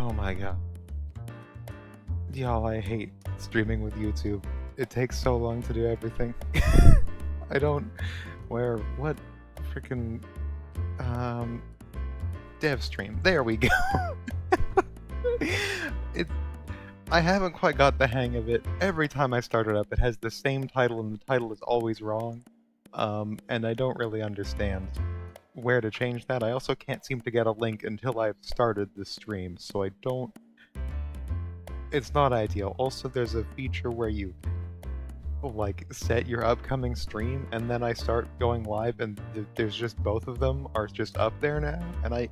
Oh my god. Y'all, I hate streaming with YouTube. It takes so long to do everything. I don't... What freaking... Dev stream. There we go. it... I haven't quite got the hang of it. Every time I start it up, it has the same title, and the title is always wrong. And I don't really understand where to change that. I also can't seem to get a link until I've started the stream, so I don't... It's not ideal. Also, there's a feature where you, like, set your upcoming stream, and then I start going live, and there's just both of them are just up there now, and I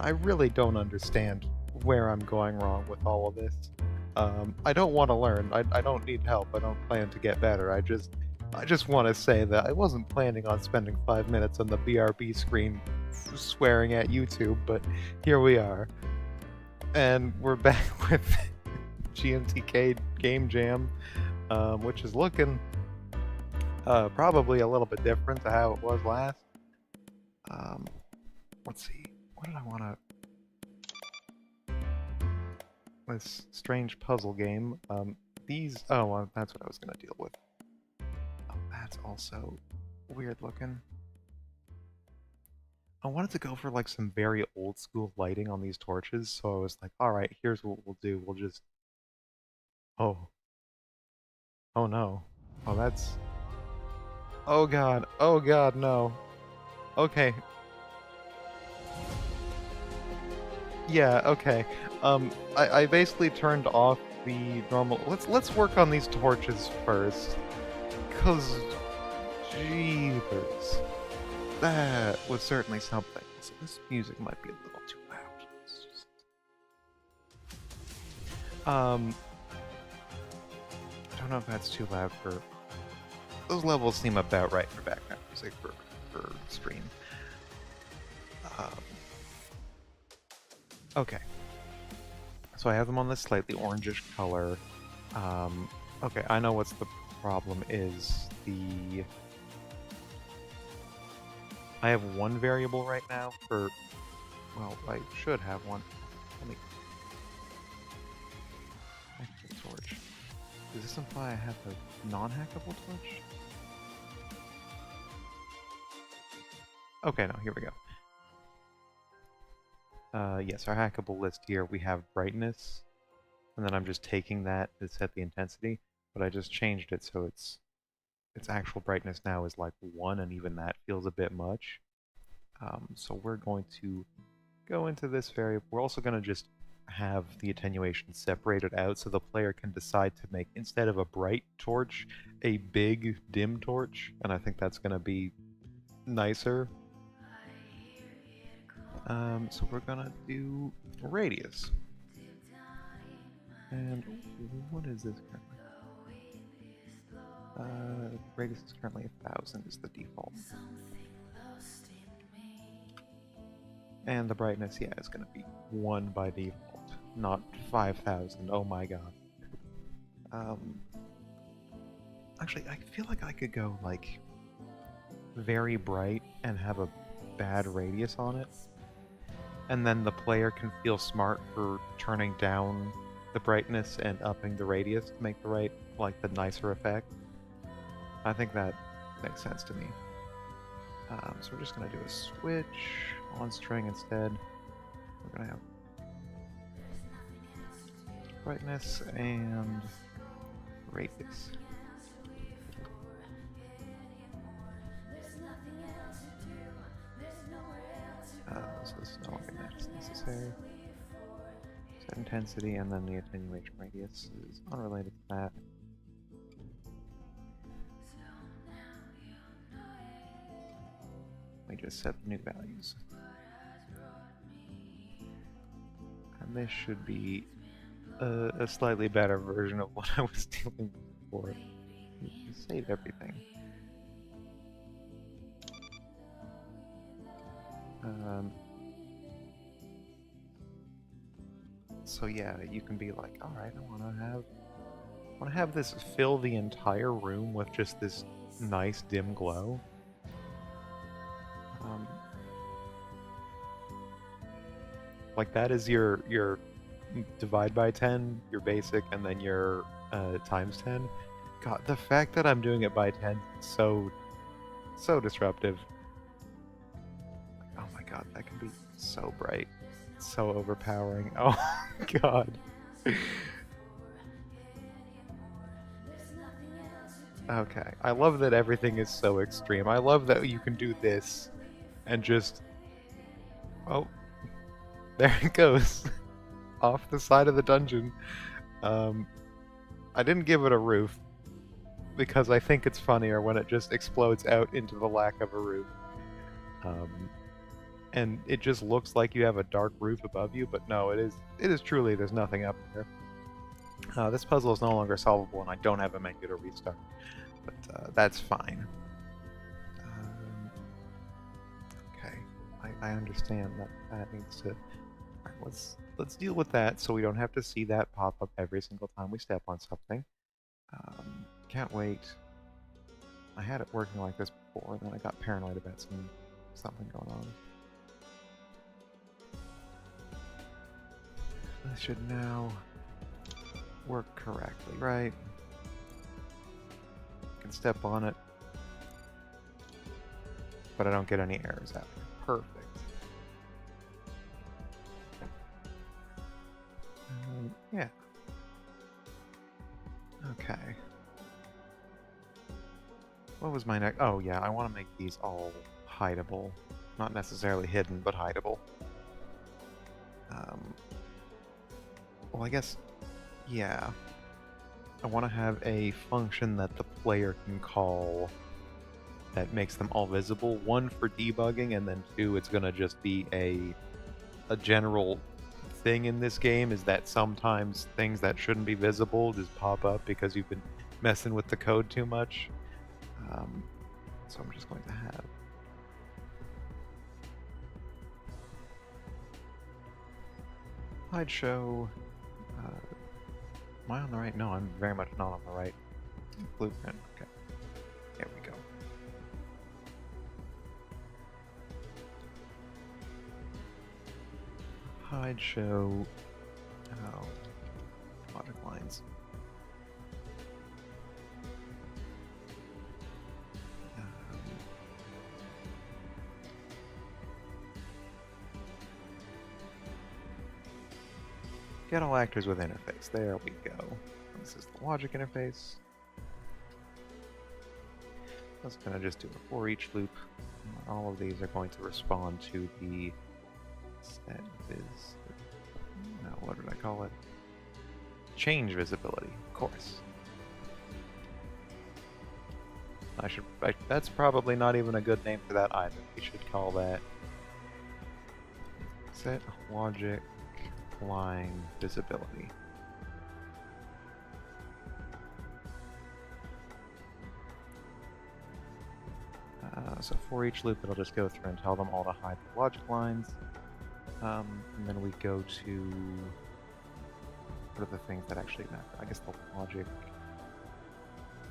really don't understand where I'm going wrong with all of this. I don't want to learn. I don't need help. I don't plan to get better. I just want to say that I wasn't planning on spending 5 minutes on the BRB screen swearing at YouTube, but here we are. And we're back with GMTK Game Jam, which is looking probably a little bit different to how it was last. Let's see. What did I want to... This strange puzzle game. These... Oh, well, that's what I was going to deal with. Oh, that's also weird looking. I wanted to go for like some very old school lighting on these torches, so I was like, alright, here's what we'll do. We'll just... Oh. Oh no. Oh, that's... Oh god. Oh god, no. Okay. Yeah, okay. I basically turned off the normal... Let's work on these torches first. 'Cause... Jeepers. That was certainly something. So this music might be a little too loud. I don't know if that's too loud for... Those levels seem about right for background music for stream. Okay. So I have them on this slightly orangish color. Okay, I know what's the problem is. I have one variable right now for... Well, I should have one. Let me... Hackable torch. Does this imply I have a non-hackable torch? Okay, no, here we go. Yes, our hackable list here, we have brightness, and then I'm just taking that to set the intensity, but I just changed it so its actual brightness now is like 1, and even that feels a bit much. So we're going to go into this variable. We're also going to just have the attenuation separated out so the player can decide to make, instead of a bright torch, a big dim torch, and I think that's going to be nicer. So we're gonna do radius. And what is this currently? Radius is currently 1000 is the default. And the brightness, yeah, is gonna be 1 by default, not 5000. Oh my god. Actually, I feel like I could go like very bright and have a bad radius on it. And then the player can feel smart for turning down the brightness and upping the radius to make the the nicer effect. I think that makes sense to me. So we're just going to do a switch on string instead. We're going to have brightness and radius. So this is no longer necessary. Set intensity, and then the attenuation radius is unrelated to that. We just set the new values. And this should be a slightly better version of what I was dealing with before. You save everything. So yeah, you can be like, alright, I wanna have this fill the entire room with just this nice dim glow. Like that is your divide by 10, your basic, and then your times 10. God, the fact that I'm doing it by 10 is so disruptive. Oh my god, that can be so bright. So overpowering. Oh god. Okay. I love that everything is so extreme. I love that you can do this and just... Oh, there it goes. Off the side of the dungeon. I didn't give it a roof because I think it's funnier when it just explodes out into the lack of a roof. And it just looks like you have a dark roof above you, but no, it is truly there's nothing up there. This puzzle is no longer solvable, and I don't have a menu to restart, but that's fine. Okay, I understand that needs to. Right, let's deal with that so we don't have to see that pop up every single time we step on something. Can't wait. I had it working like this before, and then I got paranoid about something going on. This should now work correctly, right? I can step on it, but I don't get any errors out of it. Perfect. Yeah. Okay. What was my next? Oh yeah, I want to make these all hideable. Not necessarily hidden, but hideable. Well, I guess, yeah. I want to have a function that the player can call that makes them all visible. One for debugging, and then two, it's going to just be a general thing in this game, is that sometimes things that shouldn't be visible just pop up because you've been messing with the code too much. So I'm just going to have hide show. Am I on the right? No, I'm very much not on the right blueprint. Okay, there we go. Hide show. Oh, logic lines. Get all actors with interface. There we go. This is the logic interface. I was going to just do a for each loop. All of these are going to respond to the set viz. No, what did I call it? Change visibility, of course. That's probably not even a good name for that either. We should call that set logic line visibility. So for each loop, it'll just go through and tell them all to hide the logic lines. And then we go to what are the things that actually matter? I guess the logic.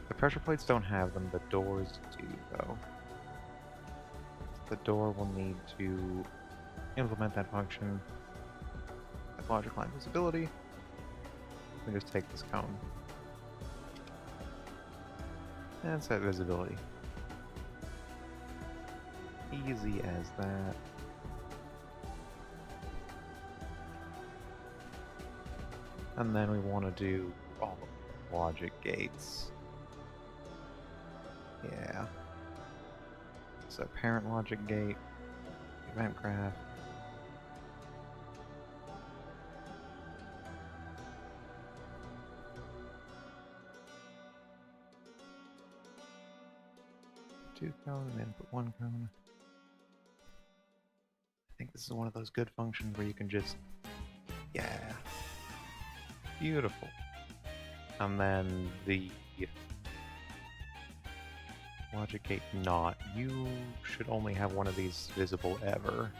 The pressure plates don't have them. The doors do, though. The door will need to implement that function. That logic line visibility. We just take this cone and set visibility. Easy as that. And then we want to do all the logic gates. Yeah. So parent logic gate, event graph. Two cone and input one cone. I think this is one of those good functions where you can just, yeah, beautiful. And then the logic gate not. You should only have one of these visible ever.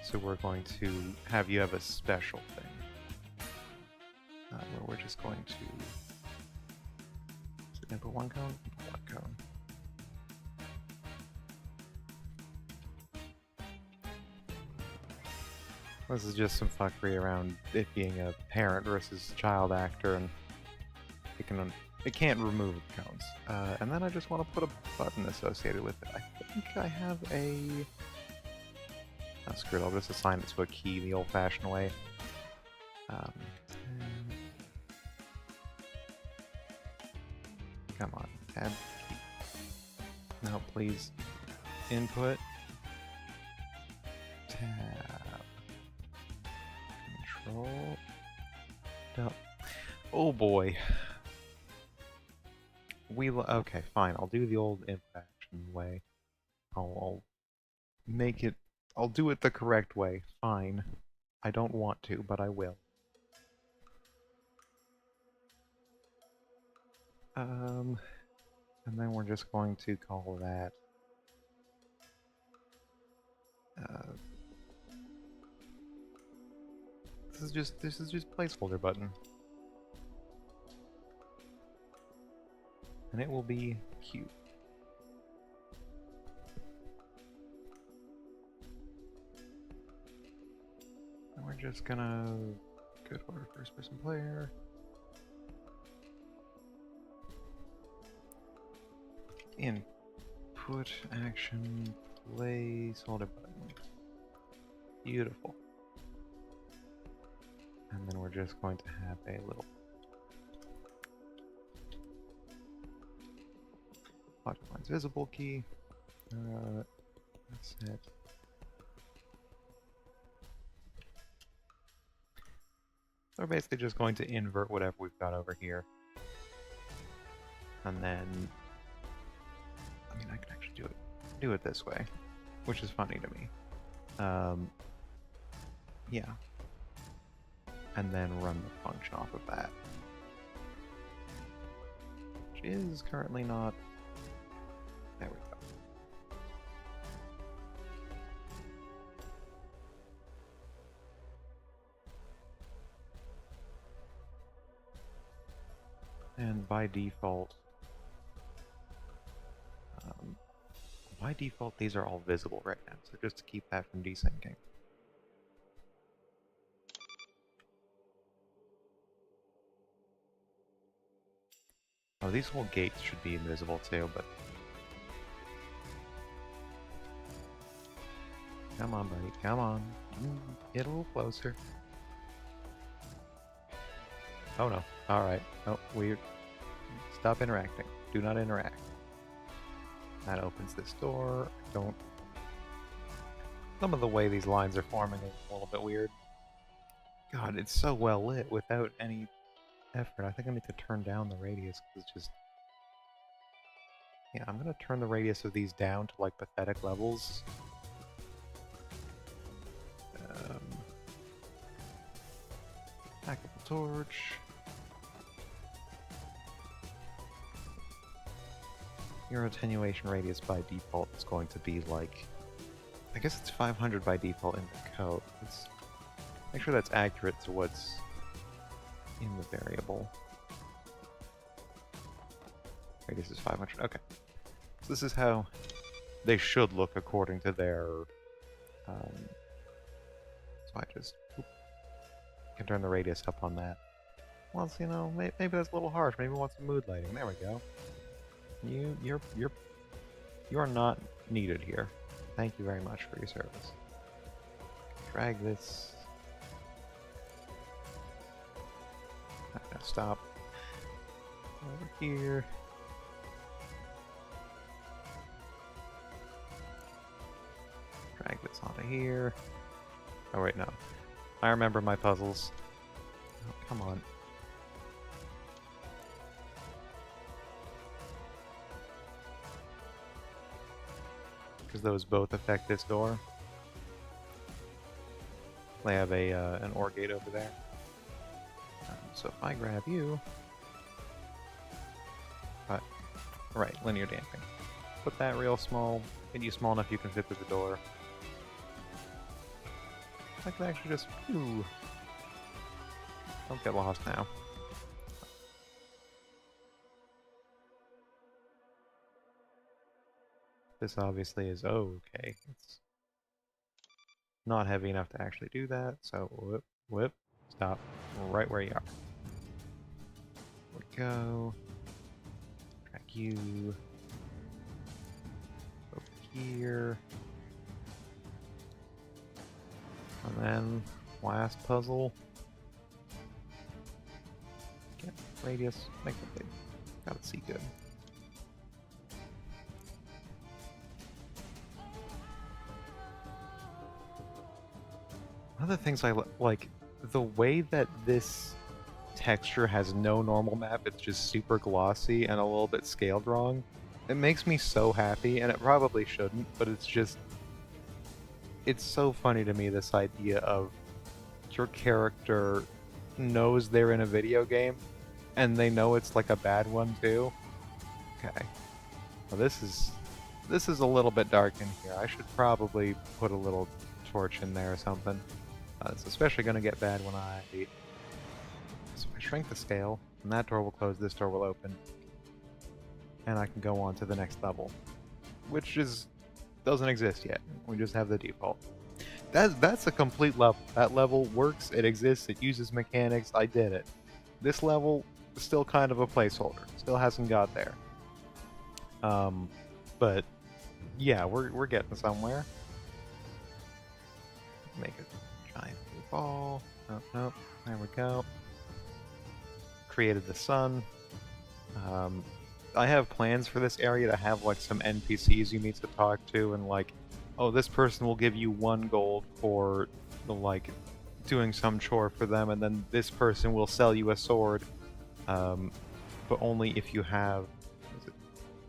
So we're going to have you have a special thing. Where we're just going to input one cone, input one cone. This is just some fuckery around it being a parent versus child actor, and it can't remove the cones. And then I just want to put a button associated with it. I think I have a... Oh, screw it, I'll just assign it to a key the old-fashioned way. Come on, tab key. No, please. Input. Tab. Control. No. Oh boy. Okay, fine. I'll do the old action way. I'll make it. I'll do it the correct way. Fine. I don't want to, but I will. And then we're just going to call that. This is just placeholder button. And it will be cute. And we're just gonna go to our first person player. Input action placeholder button. Beautiful. And then we're just going to have a little object lines visible key. That's it. So we're basically just going to invert whatever we've got over here. And then, I mean, I can actually do it this way, which is funny to me. Yeah. And then run the function off of that. Which is currently not... There we go. And by default, these are all visible right now, so just to keep that from desyncing. Oh, these whole gates should be invisible too, but... Come on, buddy, come on. Get a little closer. Oh no, alright. Oh, weird. Stop interacting. Do not interact. That opens this door. Don't... Some of the way these lines are forming is a little bit weird. God, it's so well lit without any effort. I think I need to turn down the radius because it's just... Yeah, I'm gonna turn the radius of these down to like pathetic levels. Back up the torch. Your attenuation radius by default is going to be like... I guess it's 500 by default in the code. Let's make sure that's accurate to what's in the variable. Radius is 500. Okay. So this is how they should look according to their... so I just can turn the radius up on that. Well, you know, maybe that's a little harsh. Maybe we want some mood lighting. There we go. You are not needed here. Thank you very much for your service. Drag this. Not gonna stop. Over here. Drag this onto here. Oh wait, no. I remember my puzzles. Oh, come on. Because those both affect this door. They have a an OR gate over there. So if I grab you... Right, linear damping. Put that real small, maybe small enough you can fit through the door. I can actually just... Ooh. Don't get lost now. This obviously is okay. not heavy enough to actually do that, so whoop, whoop, stop right where you are. There we go. Track you over here. And then last puzzle. Get radius, make it big. Gotta see good. One of the things I like, the way that this texture has no normal map, it's just super glossy and a little bit scaled wrong. It makes me so happy, and it probably shouldn't, but it's just... It's so funny to me, this idea of your character knows they're in a video game, and they know it's like a bad one too. Okay. Well, this is a little bit dark in here. I should probably put a little torch in there or something. It's especially going to get bad when I... So I shrink the scale, and that door will close, this door will open. And I can go on to the next level. Which doesn't exist yet. We just have the default. That's a complete level. That level works, it exists, it uses mechanics, I did it. This level is still kind of a placeholder. Still hasn't got there. But yeah, we're getting somewhere. Make a giant blue ball. Oh, no, there we go. Created the sun. I have plans for this area to have like some NPCs you need to talk to, and like, oh, this person will give you 1 gold for the, like, doing some chore for them, and then this person will sell you a sword, but only if you have,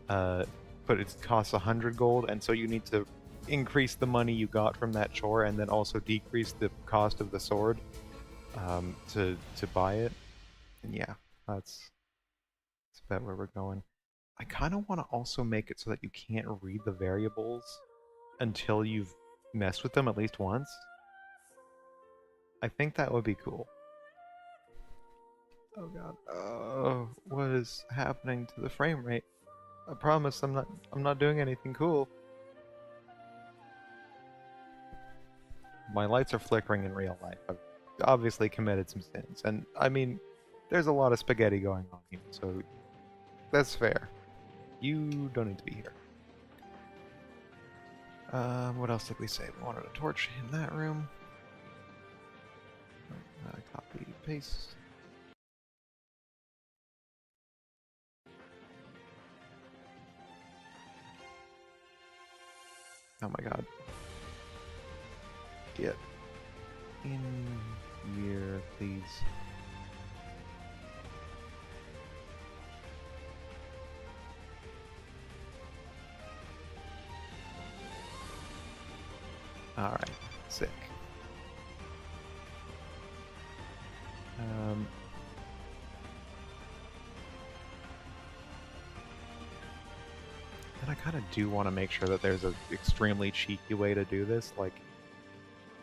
but it costs 100 gold, and so you need to increase the money you got from that chore, and then also decrease the cost of the sword to buy it. And yeah, that's about where we're going. I kind of want to also make it so that you can't read the variables until you've messed with them at least once. I think that would be cool. Oh god. Oh, what is happening to the frame rate? I promise I'm not doing anything cool. My lights are flickering in real life. I've obviously committed some sins. And I mean, there's a lot of spaghetti going on here, so that's fair. You don't need to be here. What else did we say? We wanted a torch in that room. Copy, paste. Oh my god. Get in here, please. Alright, sick. And I kind of do want to make sure that there's an extremely cheeky way to do this, like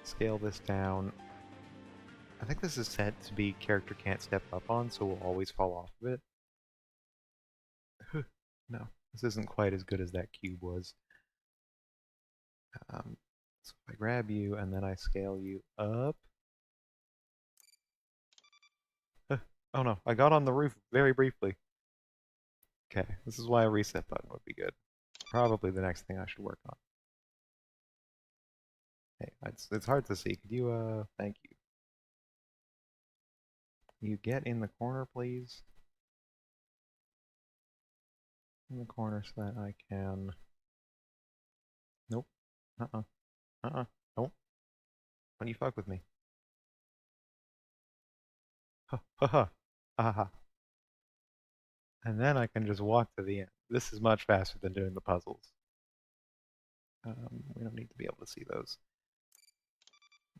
scale this down. I think this is set to be character can't step up on, so we'll always fall off of it. No, this isn't quite as good as that cube was. So if I grab you and then I scale you up. Oh no, I got on the roof very briefly. Okay, this is why a reset button would be good. Probably the next thing I should work on. Hey, it's hard to see. Could you, thank you. You get in the corner, please? In the corner so that I can... Nope. Don't. When you fuck with me. Ha ha ha. Ha ha. And then I can just walk to the end. This is much faster than doing the puzzles. We don't need to be able to see those.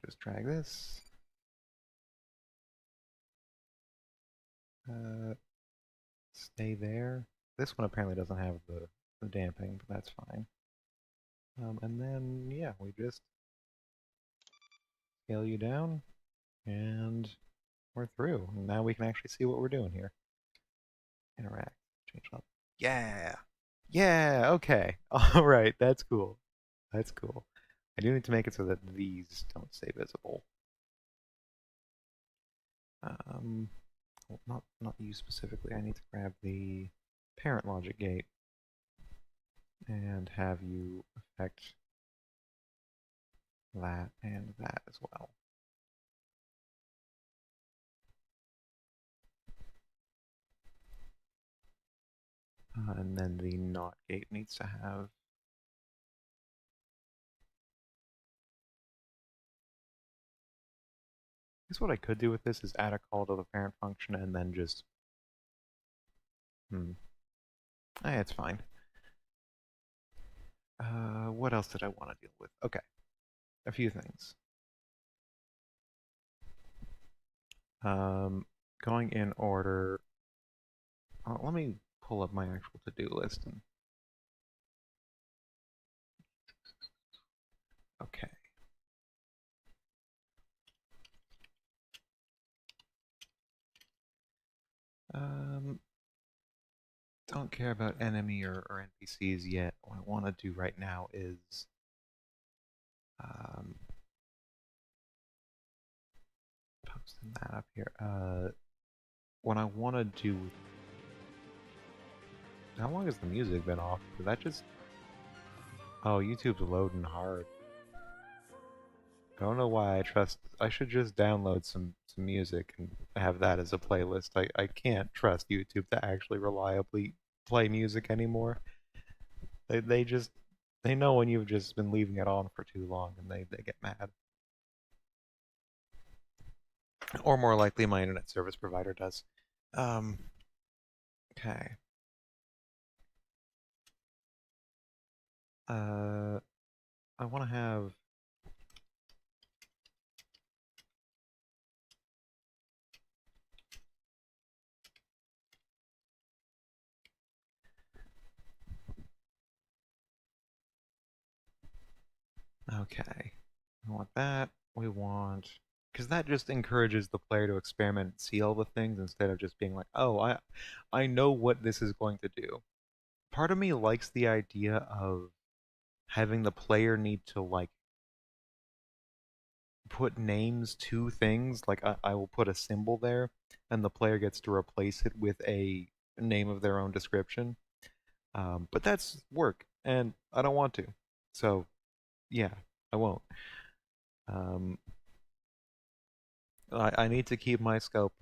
Just drag this. Stay there. This one apparently doesn't have the damping, but that's fine. And then, yeah, we just scale you down, and we're through. Now we can actually see what we're doing here. Interact. Change level. Yeah! Yeah! Okay. Alright, that's cool. That's cool. I do need to make it so that these don't stay visible. Um, well, not you specifically. I need to grab the parent logic gate and have you affect that and that as well. And then the NOT gate needs to have. I guess what I could do with this is add a call to the parent function and then just. It's fine. What else did I want to deal with? Okay, a few things. Um, Going in order. Let me pull up my actual to-do list. Okay. Um, don't care about enemy or NPCs yet. What I want to do right now is um, posting that up here. What I want to do. How long has the music been off? Did that just? Oh, YouTube's loading hard. I don't know why I trust. I should just download some music and have that as a playlist. I can't trust YouTube to actually reliably play music anymore. They just they know when you've just been leaving it on for too long and they get mad. Or more likely my internet service provider does. Um okay. Uh I want to have okay. We want that. We want because that just encourages the player to experiment and see all the things instead of just being like, "Oh, I know what this is going to do." Part of me likes the idea of having the player need to like put names to things. Like I will put a symbol there, and the player gets to replace it with a name of their own description. But that's work, and I don't want to. So yeah, I won't. Um, I need to keep my scope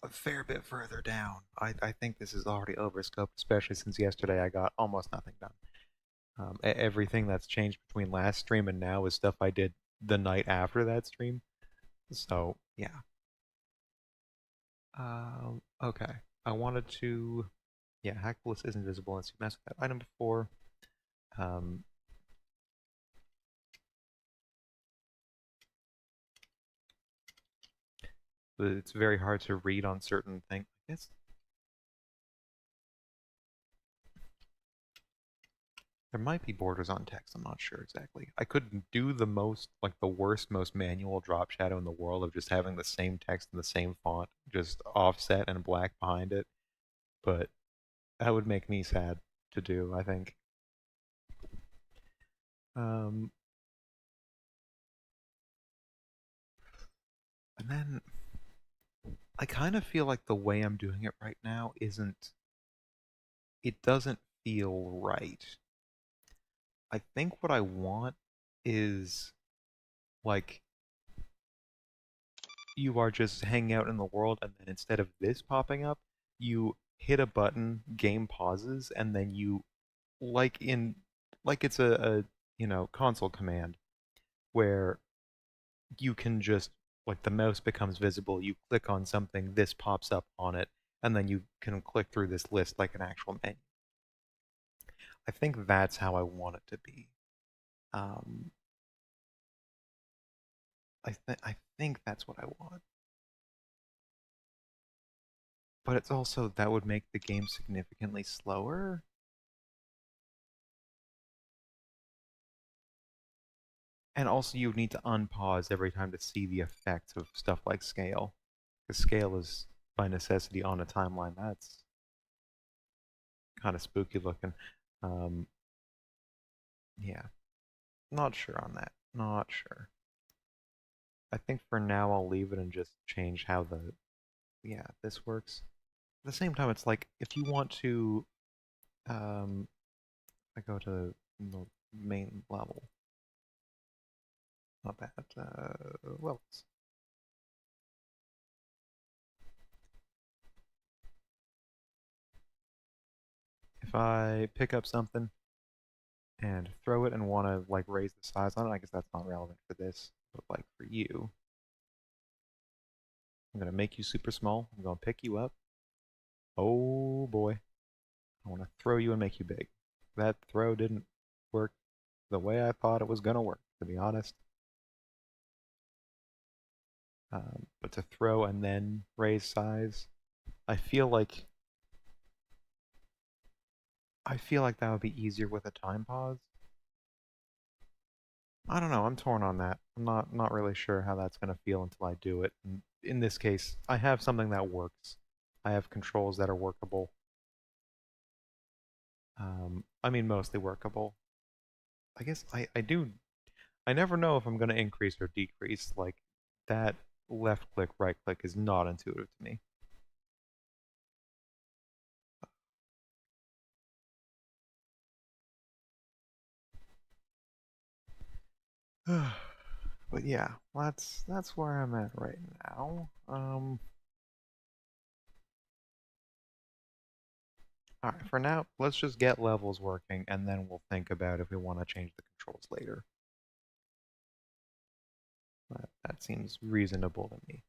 a fair bit further down. I think this is already over scoped, especially since yesterday I got almost nothing done. Everything that's changed between last stream and now is stuff I did the night after that stream. So yeah. Okay. I wanted to. Yeah, Hackbless is invisible unless you mess with that item before. Um, but it's very hard to read on certain things. I guess there might be borders on text. I'm not sure exactly. I could do the most, like the worst, most manual drop shadow in the world of just having the same text in the same font, just offset and black behind it. But that would make me sad to do, I think. Um, and then I kind of feel like the way I'm doing it right now isn't, it doesn't feel right. I think what I want is like you are just hanging out in the world, and then instead of this popping up, you hit a button, game pauses, and then you like in like it's a console command where you can just like the mouse becomes visible, you click on something, this pops up on it, and then you can click through this list like an actual menu. I think that's how I want it to be. Um, I think that's what I want. But it's also that would make the game significantly slower. And also you need to unpause every time to see the effects of stuff like scale. Because scale is by necessity on a timeline. That's kind of spooky looking. Um, yeah. Not sure on that. Not sure. I think for now I'll leave it and just change how yeah, this works. At the same time, it's like if you want to, um, I go to the main level, not that, levels. If I pick up something and throw it and want to like raise the size on it, I guess that's not relevant for this, but like for you, I'm gonna make you super small. I'm gonna pick you up. Oh boy, I want to throw you and make you big. That throw didn't work the way I thought it was gonna work, to be honest. But to throw and then raise size, I feel like I feel like that would be easier with a time pause. I don't know. I'm torn on that. I'm not really sure how that's going to feel until I do it. And in this case, I have something that works. I have controls that are workable. I mean, mostly workable. I guess I do. I never know if I'm going to increase or decrease. Like that left click, right click is not intuitive to me. But yeah, that's where I'm at right now. All right, for now, let's just get levels working, and then we'll think about if we want to change the controls later. That seems reasonable to me.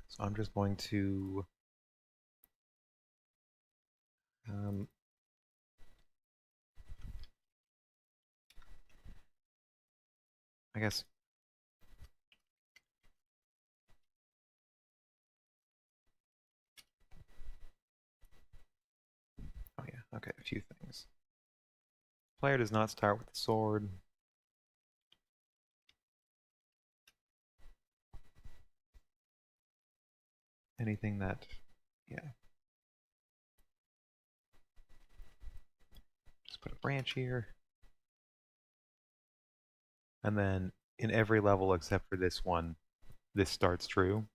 So I'm just going to, um, I guess, oh yeah, okay, a few things. Player does not start with the sword. Anything that, yeah, just put a branch here. And then in every level except for this one, this starts true.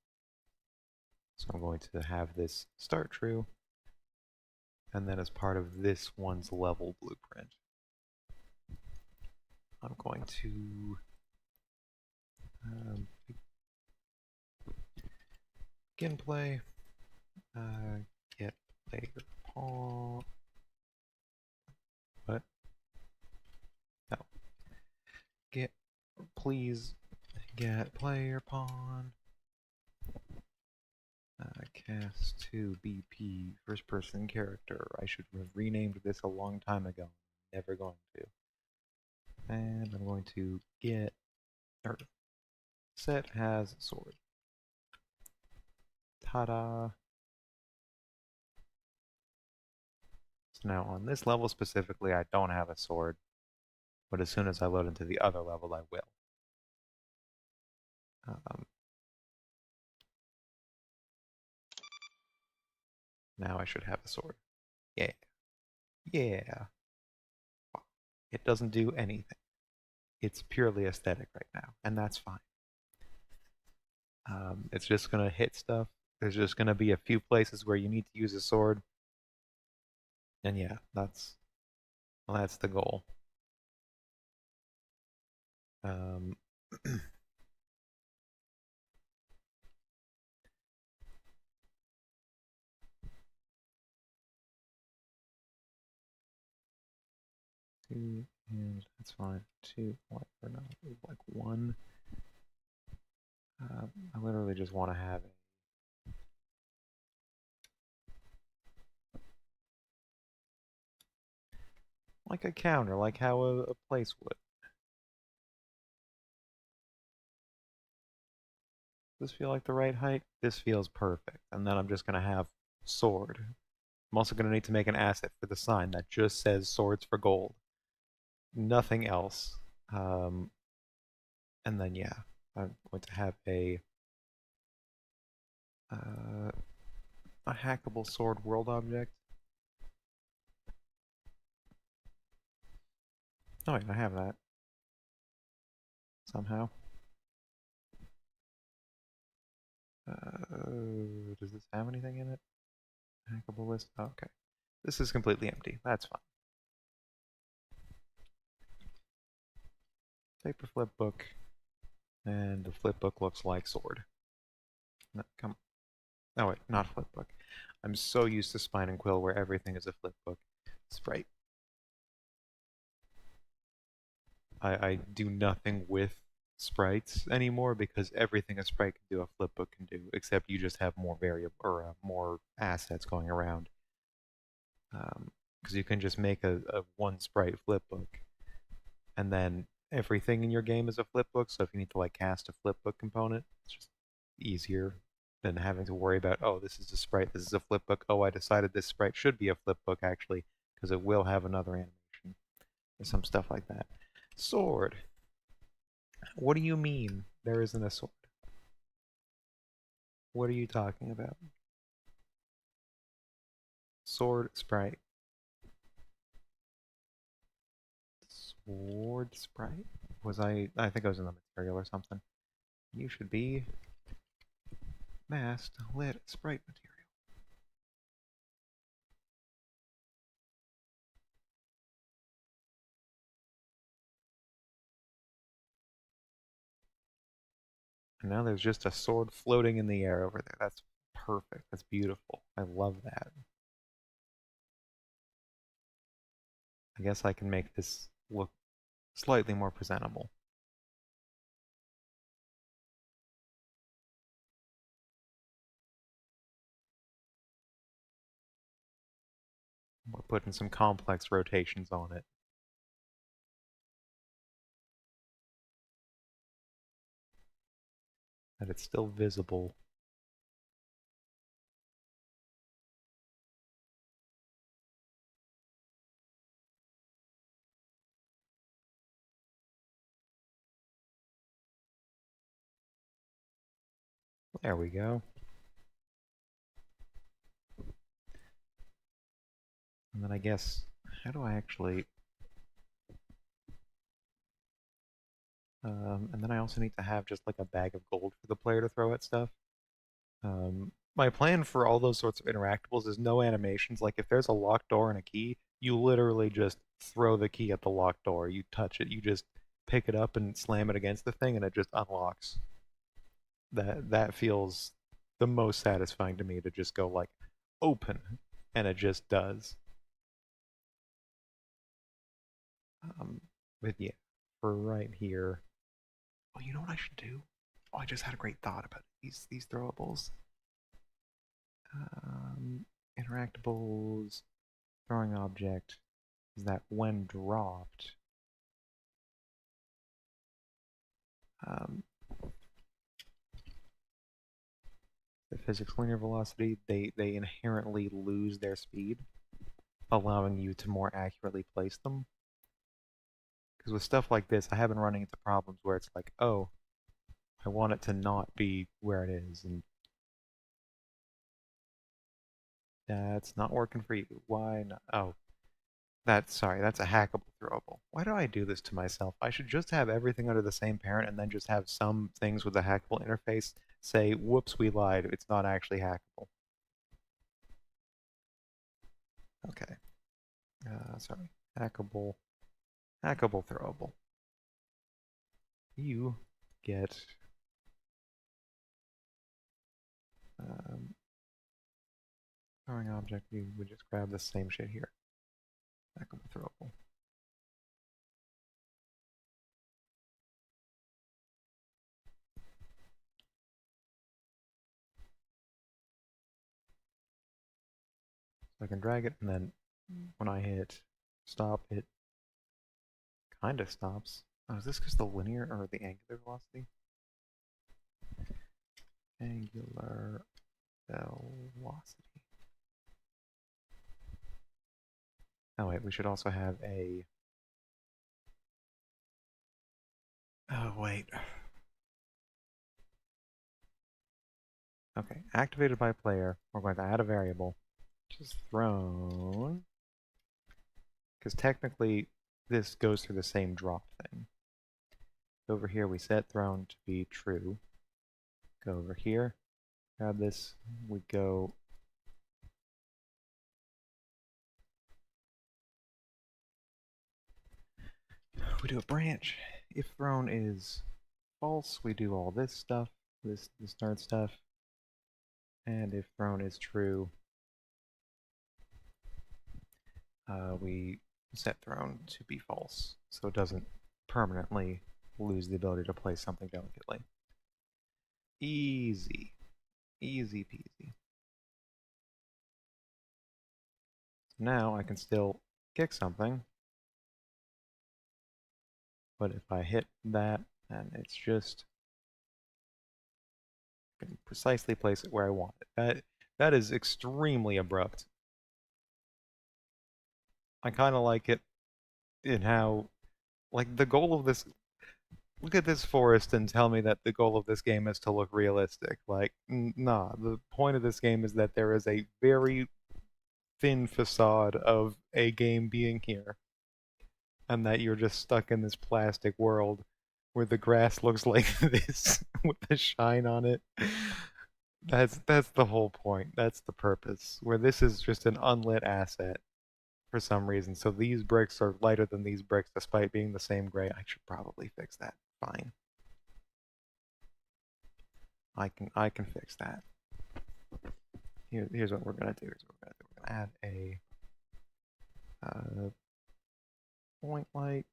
So I'm going to have this start true. And then as part of this one's level blueprint, I'm going to begin play, get player pawn. What? No. Get, please get player pawn. Cast to BP first person character. I should have renamed this a long time ago. Never going to. And I'm going to get, or set has sword. Ta-da! So now on this level specifically, I don't have a sword, but as soon as I load into the other level, I will. Um, now I should have a sword. Yeah. Yeah. It doesn't do anything. It's purely aesthetic right now, and that's fine. It's just gonna hit stuff. There's just gonna be a few places where you need to use a sword, and yeah, that's the goal. Um, two, and that's fine. Two, what, or no, like one. I literally just want to have it. Like a counter, like how a place would. Does this feel like the right height? This feels perfect. And then I'm just gonna have sword. I'm also gonna need to make an asset for the sign that just says swords for gold. Nothing else. Um, and then yeah, I'm going to have a Uh, a hackable sword world object. Oh wait, I have that somehow. Does this have anything in it? Hackable list. Oh, okay. This is completely empty. That's fine. Paper flip book, and the flip book looks like sword. No, come. Oh wait, not flip book. I'm so used to Spine and Quill where everything is a flip book. Sprite. I do nothing with sprites anymore because everything a sprite can do, a flipbook can do, except you just have more variable or more assets going around. Because you can just make a one sprite flipbook, and then everything in your game is a flipbook. So if you need to like cast a flipbook component, it's just easier than having to worry about, oh, this is a sprite, this is a flipbook. Oh, I decided this sprite should be a flipbook actually because it will have another animation or some stuff like that. Sword. What do you mean there isn't a sword? What are you talking about? Sword sprite. Sword sprite? Was I think I was in the material or something. You should be masked lit sprite material. And now there's just a sword floating in the air over there. That's perfect. That's beautiful. I love that. I guess I can make this look slightly more presentable. We're putting some complex rotations on it. That it's still visible. There we go. And then I guess, how do I actually... and then I also need to have just like a bag of gold for the player to throw at stuff. My plan for all those sorts of interactables is no animations. Like if there's a locked door and a key, you literally just throw the key at the locked door. You touch it, you just pick it up and slam it against the thing, and it just unlocks. That feels the most satisfying to me to just go like open, and it just does. Um, but yeah, for right here. Oh, you know what I should do? Oh, I just had a great thought about these throwables. Um, interactables, throwing object is that when dropped, um, the physics linear velocity, they inherently lose their speed, allowing you to more accurately place them. Because with stuff like this, I have been running into problems where it's like, oh, I want it to not be where it is, and that's not working for you. Why not? Oh, sorry, that's a hackable throwable. Why do I do this to myself? I should just have everything under the same parent and then just have some things with a hackable interface say, whoops, we lied. It's not actually hackable. Okay. Sorry. Hackable. Hackable throwable. You get um, throwing object. You would just grab the same shit here. Hackable throwable. So I can drag it, and then when I hit stop, it kind of stops. Oh, is this because the linear or the angular velocity? Angular velocity. Oh wait, we should also have a... Oh wait. Okay, activated by player. We're going to add a variable. Just thrown. Because technically, this goes through the same drop thing. Over here, we set thrown to be true. Go over here, grab this. We go. We do a branch. If thrown is false, we do all this stuff, this start stuff. And if thrown is true, we set thrown to be false, so it doesn't permanently lose the ability to play something delicately. Easy. Easy peasy. So now I can still kick something, but if I hit that, then it's just I can precisely place it where I want it. That is extremely abrupt. I kind of like it in how, like, the goal of this. Look at this forest and tell me that the goal of this game is to look realistic. Like, nah. The point of this game is that there is a very thin facade of a game being here, and that you're just stuck in this plastic world where the grass looks like this with the shine on it. That's the whole point. That's the purpose. Where this is just an unlit asset for some reason. So these bricks are lighter than these bricks despite being the same gray. I should probably fix that. Fine. I can fix that. Here's what we're gonna do. We're gonna add a point light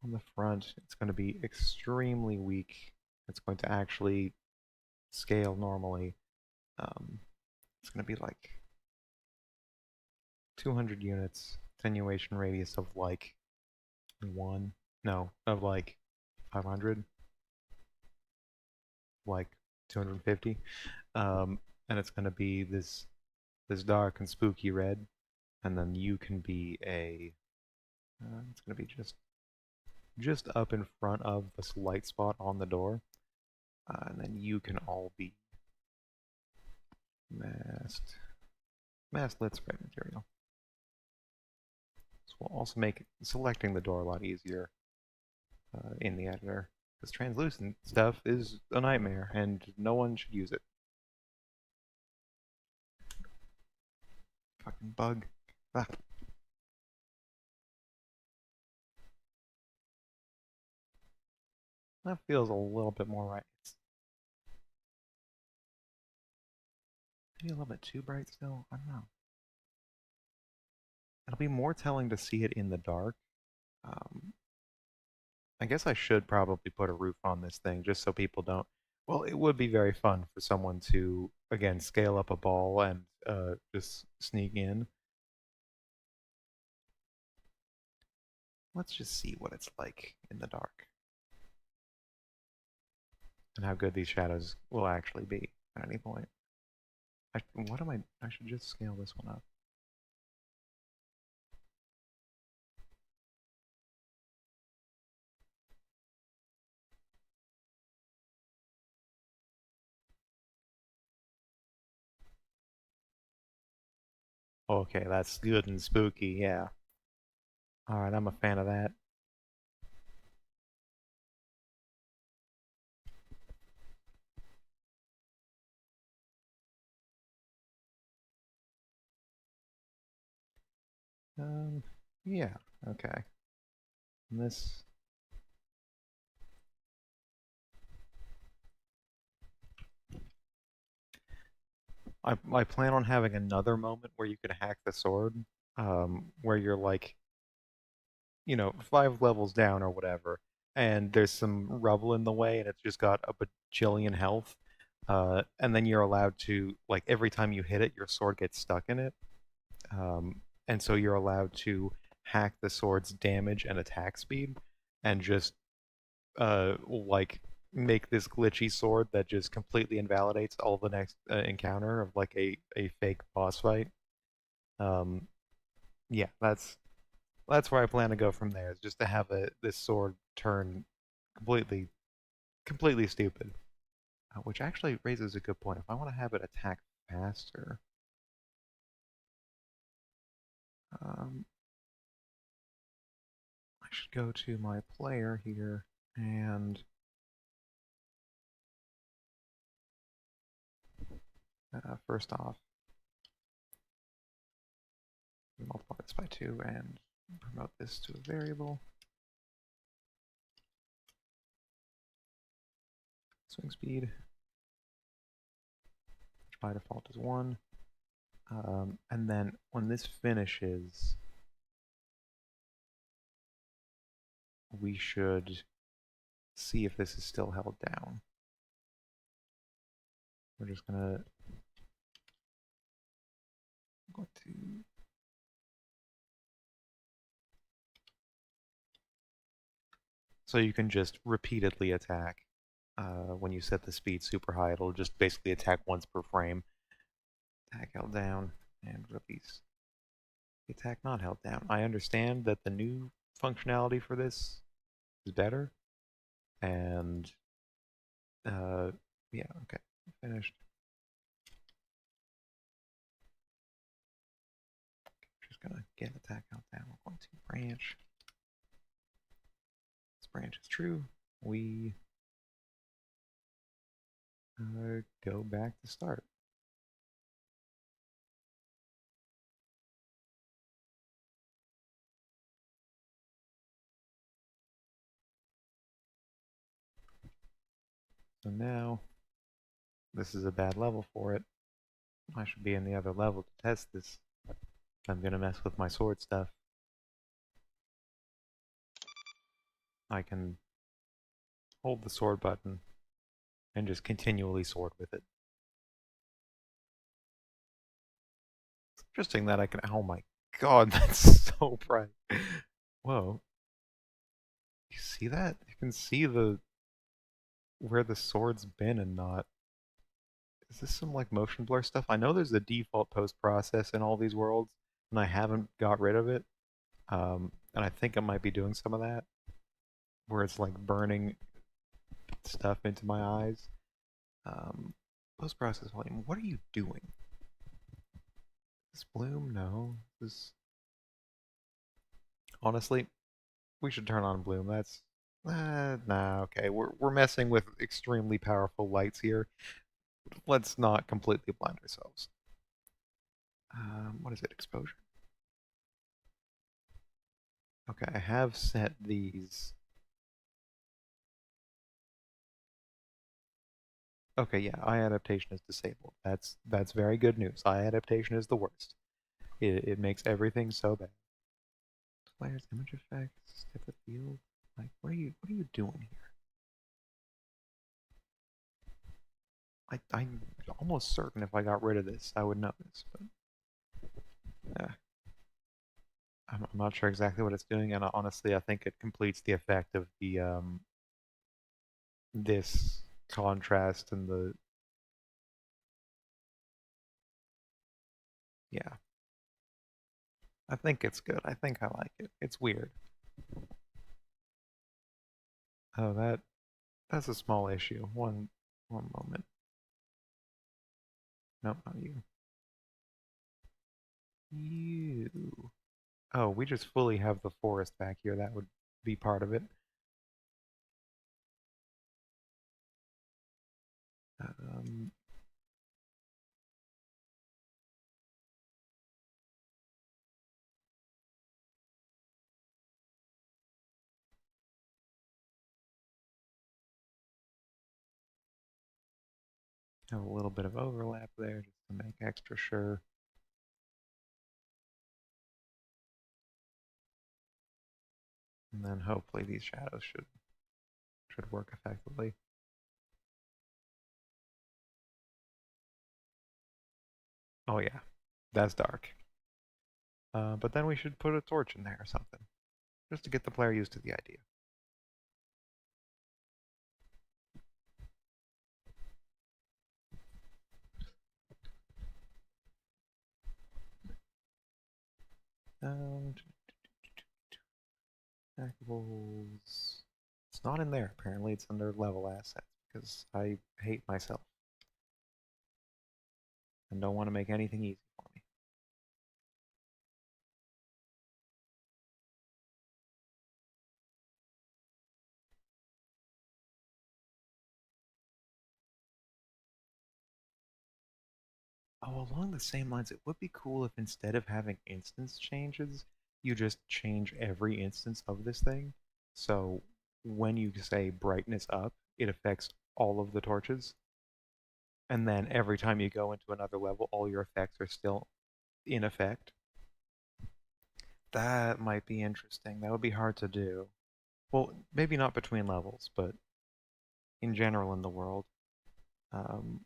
on the front. It's going to be extremely weak. It's going to actually scale normally. It's going to be like 200 units, attenuation radius of like 1, no, of like 500, like 250. And it's going to be this dark and spooky red, and then you can be a it's going to be just up in front of this light spot on the door, and then you can all be masked lit spray material. This will also make selecting the door a lot easier in the editor, because translucent stuff is a nightmare, and no one should use it. Fucking bug. Ah. That feels a little bit more right. It's maybe a little bit too bright still. I don't know. It'll be more telling to see it in the dark. Um, I guess I should probably put a roof on this thing just so people don't. Well, it would be very fun for someone to, again, scale up a ball and just sneak in. Let's just see what it's like in the dark and how good these shadows will actually be at any point. What am I? I should just scale this one up. Okay, that's good and spooky, yeah. Alright, I'm a fan of that. Um, yeah, okay. And this, I plan on having another moment where you could hack the sword, where you're like, 5 levels down or whatever, and there's some rubble in the way, and it's just got a bajillion health. And then you're allowed to, like, every time you hit it, your sword gets stuck in it. And so you're allowed to hack the sword's damage and attack speed, and just like make this glitchy sword that just completely invalidates all the next encounter of like a fake boss fight. Um, yeah, that's where I plan to go from there. Is just to have this sword turn completely completely stupid. Which actually raises a good point. If I want to have it attack faster, um, I should go to my player here and first off, multiply this by 2 and promote this to a variable. Swing speed, which by default is 1. And then when this finishes, we should see if this is still held down. We're just going to so you can just repeatedly attack. When you set the speed super high, it'll just basically attack once per frame. Attack held down and release. Attack not held down. I understand that the new functionality for this is better, and yeah, okay, finished. Just gonna get attack held down. We're going to branch. This branch is true. We go back to start. So now, this is a bad level for it. I should be in the other level to test this. I'm gonna mess with my sword stuff. I can hold the sword button and just continually sword with it. It's interesting that I can. Oh my god, that's so bright. Whoa. You see that? You can see the where the sword's been and not. Is this some like motion blur stuff? I know there's a default post process in all these worlds, and I haven't got rid of it. And I think I might be doing some of that, where it's like burning stuff into my eyes. Post process volume. What are you doing? This bloom? No. This. Honestly, we should turn on bloom. That's. Nah. Okay, we're messing with extremely powerful lights here. Let's not completely blind ourselves. What is it? Exposure. Okay, I have set these. Okay, yeah, eye adaptation is disabled. That's very good news. Eye adaptation is the worst. It makes everything so bad. Players, image effects, depth of field. Like, what are you doing here? I'm almost certain if I got rid of this, I would notice, but yeah. I'm not sure exactly what it's doing, and honestly, I think it completes the effect of the this contrast and the yeah. I think it's good. I think I like it. It's weird. Oh, that's a small issue. One moment. Nope, not you. You. Oh, we just fully have the forest back here. That would be part of it. Um, have a little bit of overlap there just to make extra sure. And then hopefully these shadows should work effectively. Oh yeah, that's dark. But then we should put a torch in there or something, just to get the player used to the idea. Um, Stackables. It's not in there. Apparently, it's under level assets because I hate myself and don't want to make anything easy for me. Oh, along the same lines, it would be cool if instead of having instance changes, you just change every instance of this thing. So when you say brightness up, it affects all of the torches. And then every time you go into another level, all your effects are still in effect. That might be interesting. That would be hard to do. Well, maybe not between levels, but in general in the world. Um,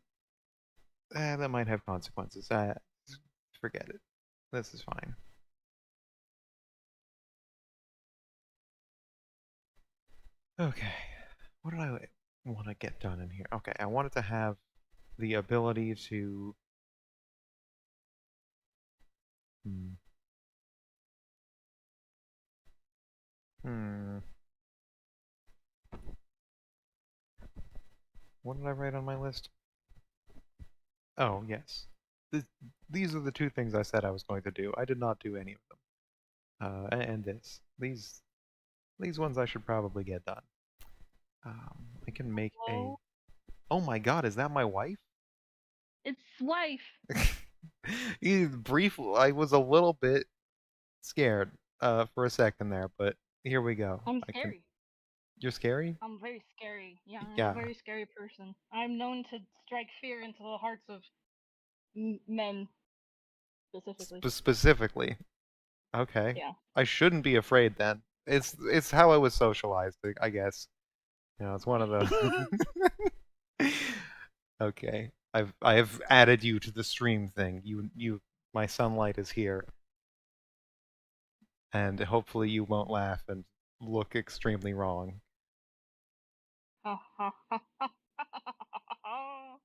that might have consequences. Forget it. This is fine. Okay. What did I want to get done in here? Okay, I wanted to have the ability to. Hmm. Hmm. What did I write on my list? Oh, yes. Th these are the two things I said I was going to do. I did not do any of them. And this. These ones I should probably get done. I can make a. Hello? Oh my God, is that my wife? It's wife. I was a little bit scared for a second there, but here we go. I'm I can. scary. You're scary? I'm very scary. Yeah, I'm a Yeah, very scary person. I'm known to strike fear into the hearts of men, specifically. specifically. Okay. Yeah. I shouldn't be afraid then. It's how I was socialized, I guess. You know, it's one of the. Okay. I have added you to the stream thing. My sunlight is here, and hopefully you won't laugh and look extremely wrong. Ha ha ha ha ha.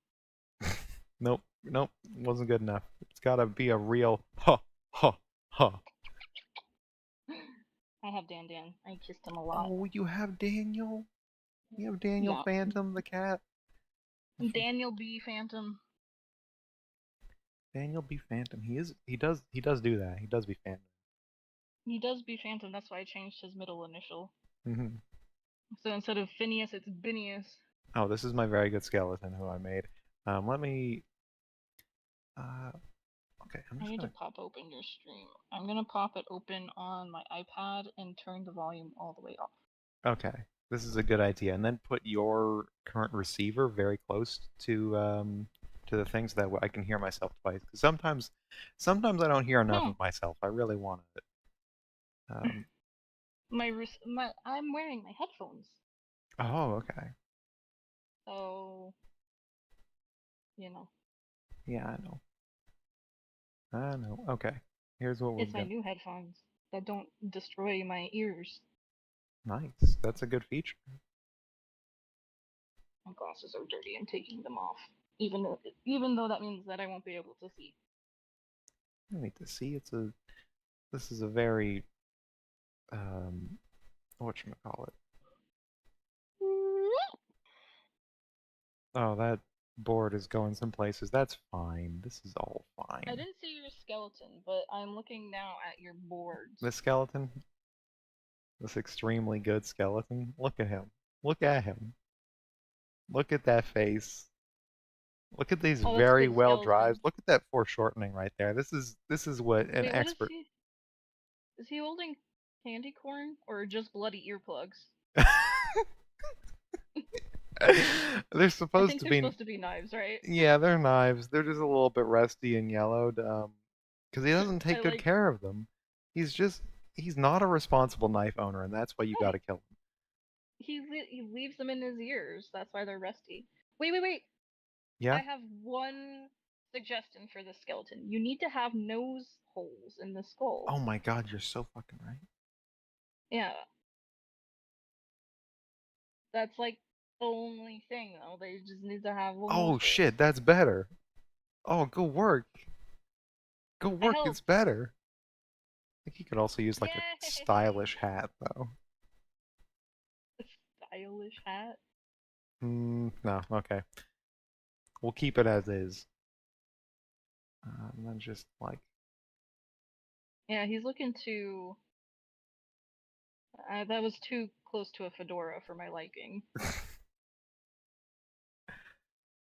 Nope, nope, wasn't good enough. It's gotta be a real ha ha ha. I have Dan Dan. I kissed him a lot. Oh, you have Daniel? You have Daniel Yeah. Phantom, the cat? Daniel B. Phantom. Daniel be Phantom. He does do that. He does be Phantom. He does be Phantom. That's why I changed his middle initial. Hmm. So instead of Phineas, it's Binius. Oh, this is my very good skeleton who I made. Let me. Uh, okay, I'm I just need to gonna. pop open your stream. I'm gonna pop it open on my iPad and turn the volume all the way off. Okay, this is a good idea. And then put your current receiver very close to the thing so that I can hear myself twice. Because sometimes I don't hear enough No, of myself. I really want it. Um, I'm wearing my headphones, oh, okay. so you know Yeah, I know. I know. Okay. Here's what we're it's my gonna. new headphones that don't destroy my ears. Nice. That's a good feature. My glasses are dirty. I'm taking them off, even though that means that I won't be able to see. I need to see. This is a very whatchamacallit. Oh, that board is going some places. That's fine. This is all I fine. didn't see your skeleton, but I'm looking now at your boards. This skeleton, this extremely good skeleton. Look at him. Look at him. Look at that face. Look at these Oh, that's a very good well drives. skeleton. Look at that foreshortening right there. This is what an Wait, what is expert. he? Is he holding candy corn or just bloody earplugs? They're I supposed think to they're be. supposed to be knives, right? Yeah, they're knives. They're just a little bit rusty and yellowed. Because he doesn't I take good like. care of them. He's just he's not a responsible knife owner, and that's why you No, got to kill him. he leaves them in his ears. That's why they're rusty. Wait, wait, wait. Yeah. I have one suggestion for the skeleton. You need to have nose holes in the skull. Oh my God, you're so fucking right. Yeah, that's like the only thing though. They just need to have little nose Oh holes. shit, that's better. Oh, good work. Good I work. It's helped. better. I think he could also use like a Yay! stylish hat though. stylish hat. No, okay. We'll keep it as is. And then just like, Yeah, he's looking too. That was too close to a fedora for my liking.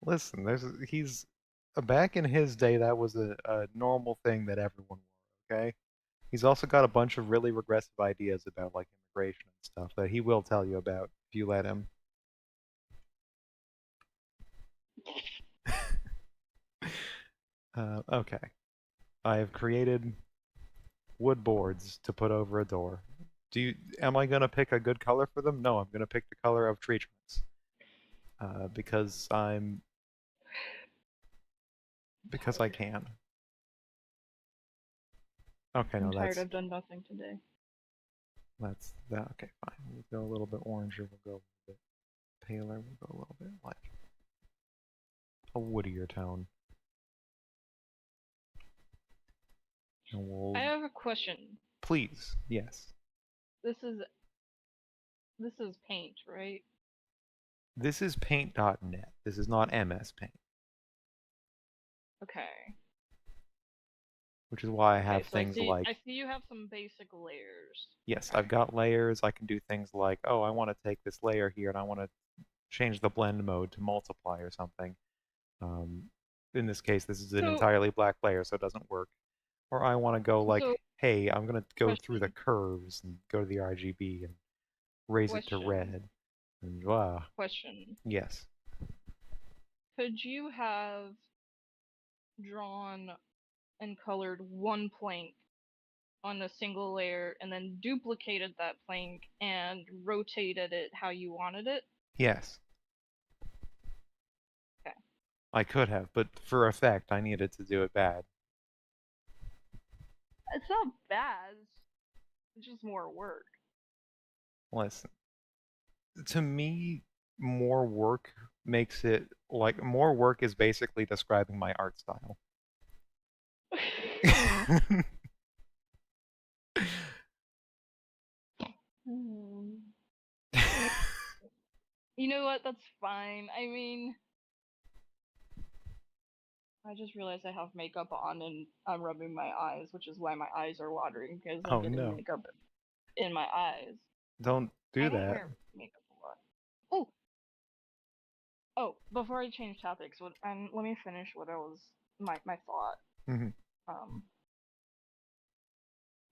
listen, he's back in his day that was a normal thing that everyone wore, okay? He's also got a bunch of really regressive ideas about like immigration and stuff that he will tell you about if you let him. Okay. I have created wood boards to put over a door. Am I gonna pick a good color for them? No, I'm gonna pick the color of tree trunks. Because I can. Okay, I'm no, tired. I've done nothing today. that's that. Okay, fine. We'll go a little bit oranger. We'll go a little bit paler. We'll go a little bit like a woodier tone. And I we'll have a question. please, yes. This is this is paint, right? This is paint.net. This is not MS Paint, Okay. which is why I Okay, have so I things see like, I see you have some basic layers. yes, Okay. I've got layers. I can do things like, oh, I want to take this layer here and I want to change the blend mode to multiply or something. Um, in this case, this is an So entirely black layer, so it doesn't work. Or I want to go like, so hey, I'm going to go through the question curves and go to the RGB and raise it to question red. And wow, question. yes. Could you have drawn and colored one plank on a single layer and then duplicated that plank and rotated it how you wanted it? Yes, Okay. I could have, but for effect, I needed to do it bad. It's not bad. It's just more work. Listen, to me, more work makes it like more work is basically describing my art style. Hmm. You know what? That's fine. I mean, I just realized I have makeup on and I'm rubbing my eyes, which is why my eyes are watering because I'm Oh getting no, makeup in my eyes. don't I do don't that. wear makeup a lot. Oh, oh! Before I change topics, let me finish what I was my thought. Hmm. Um,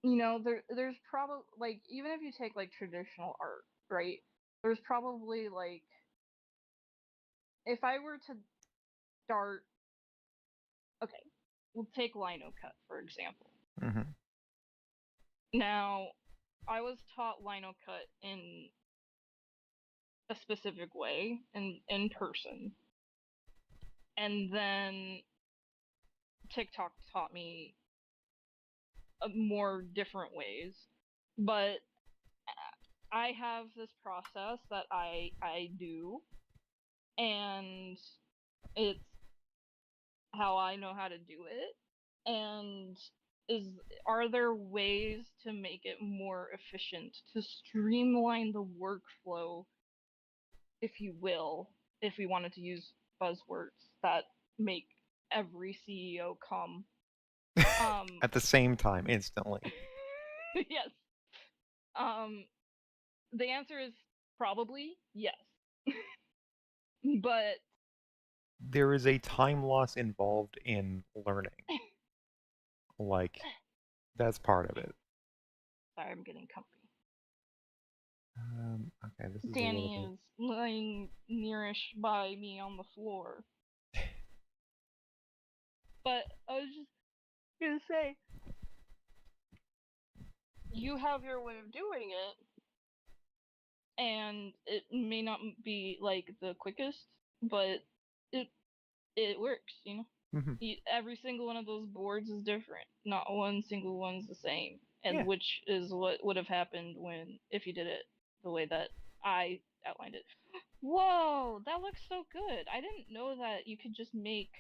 there's probably like even if you take like traditional art, right? There's probably like if I were to start, okay, we'll take lino cut for example. Hmm. Now, I was taught lino cut in a specific way in person, and then TikTok taught me more different ways. But I have this process that I do, and it's how I know how to do it. And is are there ways to make it more efficient to streamline the workflow, if you will, if we wanted to use buzzwords that make every CEO come? Um, At the same time, instantly. yes. Um, the answer is probably yes, but There is a time loss involved in learning. Like, that's part of it. sorry, I'm getting comfy. Okay, this is a little Danny bit. is lying nearish by me on the floor. But I was just gonna say, you have your way of doing it, and it may not be like the quickest, but it it works. Hmm. Every single one of those boards is different. Not one single one's the same, and Yeah. which is what would have happened when if you did it the way that I outlined it. Whoa, that looks so good. I didn't know that you could just make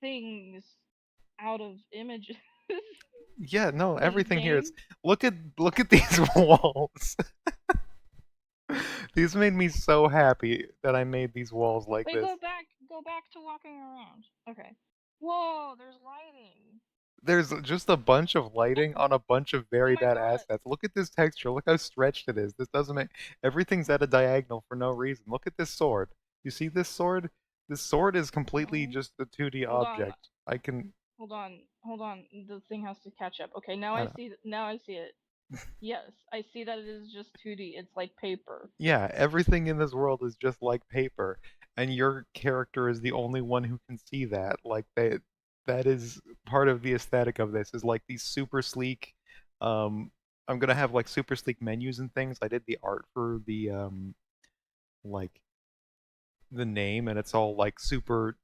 things out of images Yeah, no, in this everything here is game. look at these walls. These made me so happy that I made these walls like Wait, this. go back to walking around. Okay. Whoa, there's lighting. There's just a bunch of lighting on a bunch of Oh very my bad god. assets. Look at this texture. Look how stretched it is. This doesn't make everything's at a diagonal for no reason. Look at this sword. You see this sword? This sword is completely No. just a 2D Hold on. object. I can Hold on. The thing has to catch up. Okay, now I I don't know. see. Now I see it. Yes, I see that it is just 2D. It's like paper. Yeah, everything in this world is just like paper, and your character is the only one who can see that. Like that is part of the aesthetic of this is like these super sleek um I'm gonna have like super sleek menus and things. I did the art for the like the name and it's all like super,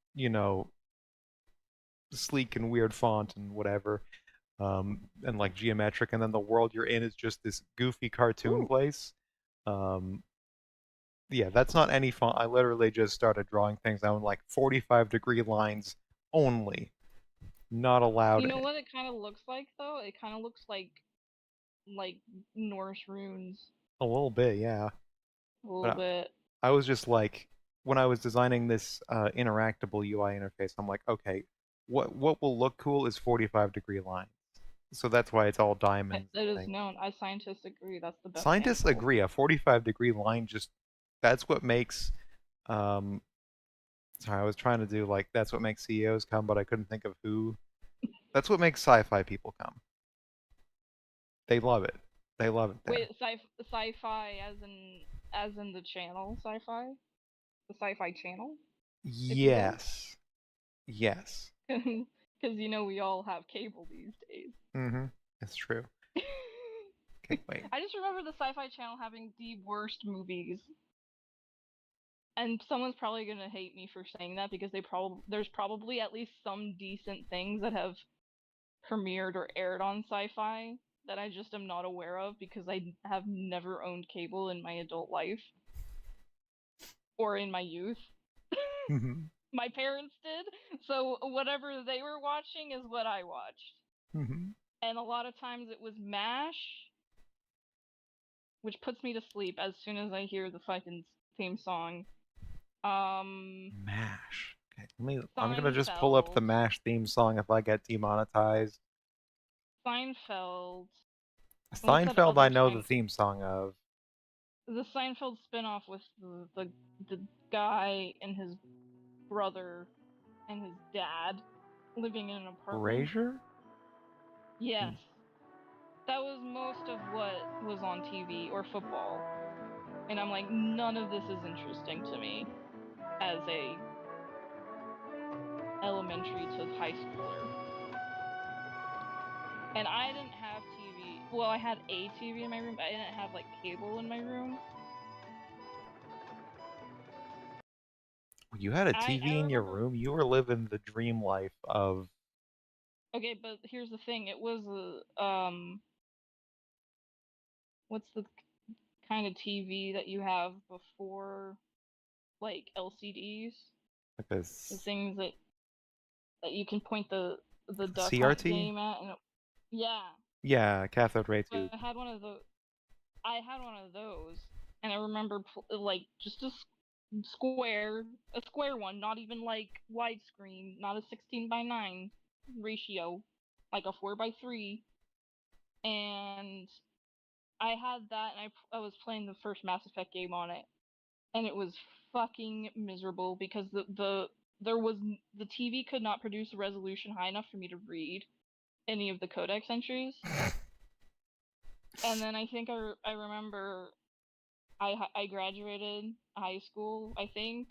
sleek and weird font and whatever. And like geometric and then the world you're in is just this goofy cartoon Ooh. place. Um yeah, that's not any font. I literally just started drawing things on like 45-degree lines only, not You allowed know what it kind of looks like though? It kind of looks like Norse runes a little bit, yeah. a little But bit. I was just like, when I was designing this interactable UI interface, I'm like, okay, what will look cool is 45-degree lines. So that's why it's all diamonds It and is things. known. I scientists agree that's the best Scientists angle. agree, a 45-degree line just that's what makes um sorry, I was trying to do like that's what makes CEOs come, but I couldn't think of who. That's what makes sci-fi people come. They love it. They love it there. Wait, sci-fi as in the channel sci-fi? The sci-fi channel, if you will? Yes. Yes. Because you know we all have cable these days. Mm-hmm. It's true. Okay, wait. I just remember the Sci-Fi Channel having the worst movies, and someone's probably gonna hate me for saying that because there's probably at least some decent things that have premiered or aired on Sci-Fi that I just am not aware of because I have never owned cable in my adult life or in my youth. Mm-hmm. My parents did, so whatever they were watching is what I watched. Mm-hmm. And a lot of times it was MASH, which puts me to sleep as soon as I hear the fucking theme song. MASH. Okay, I'm gonna just pull up the Seinfeld. MASH theme song if I get demonetized. Seinfeld. What's that Seinfeld, I other know the Sein? theme song of. The Seinfeld spinoff with the guy and his brother and his dad living in an apartment. Frasier? Yes, Hmm. that was most of what was on TV or football, and I'm like, none of this is interesting to me as a elementary to high schooler. And I didn't have TV. Well, I had a TV in my room, but I didn't have like cable in my room. You had a I TV in your remember. room? You were living the dream life of. Okay, but here's the thing. It was a what's the kind of TV that you have before like LCDs? Like a The things that you can point the duck hunt CRT? game at, and yeah. Yeah, cathode ray So tube. I had one of the I had one of those, and I remember like just square, a square one, not even like widescreen, not a 16:9 ratio, like a 4:3. And I had that, and I was playing the first Mass Effect game on it, and it was fucking miserable because there was the TV could not produce a resolution high enough for me to read any of the codex entries. And then I think I remember I graduated high school, I think,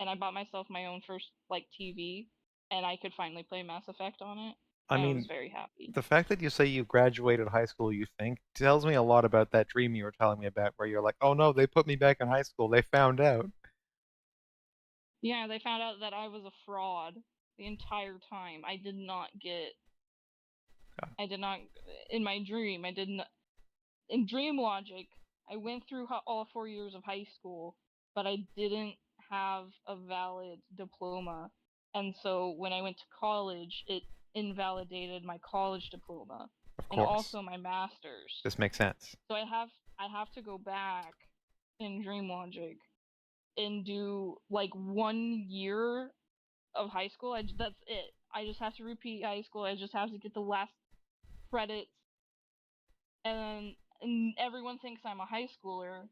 and I bought myself my own first like TV, and I could finally play Mass Effect on it, I and I was mean, very happy. the fact that you say you graduated high school, you think, tells me a lot about that dream you were telling me about, where you're like, oh no, they put me back in high school. They found out. Yeah, they found out that I was a fraud the entire time. I did not in my dream. I didn't in dream logic. I went through all 4 years of high school, but I didn't have a valid diploma, and so when I went to college, it invalidated my college diploma Of and course. also my master's. This makes sense. So I have to go back in Dream Logic and do like 1 year of high school. That's it. I just have to repeat high school. I just have to get the last credits, and everyone thinks I'm a high schooler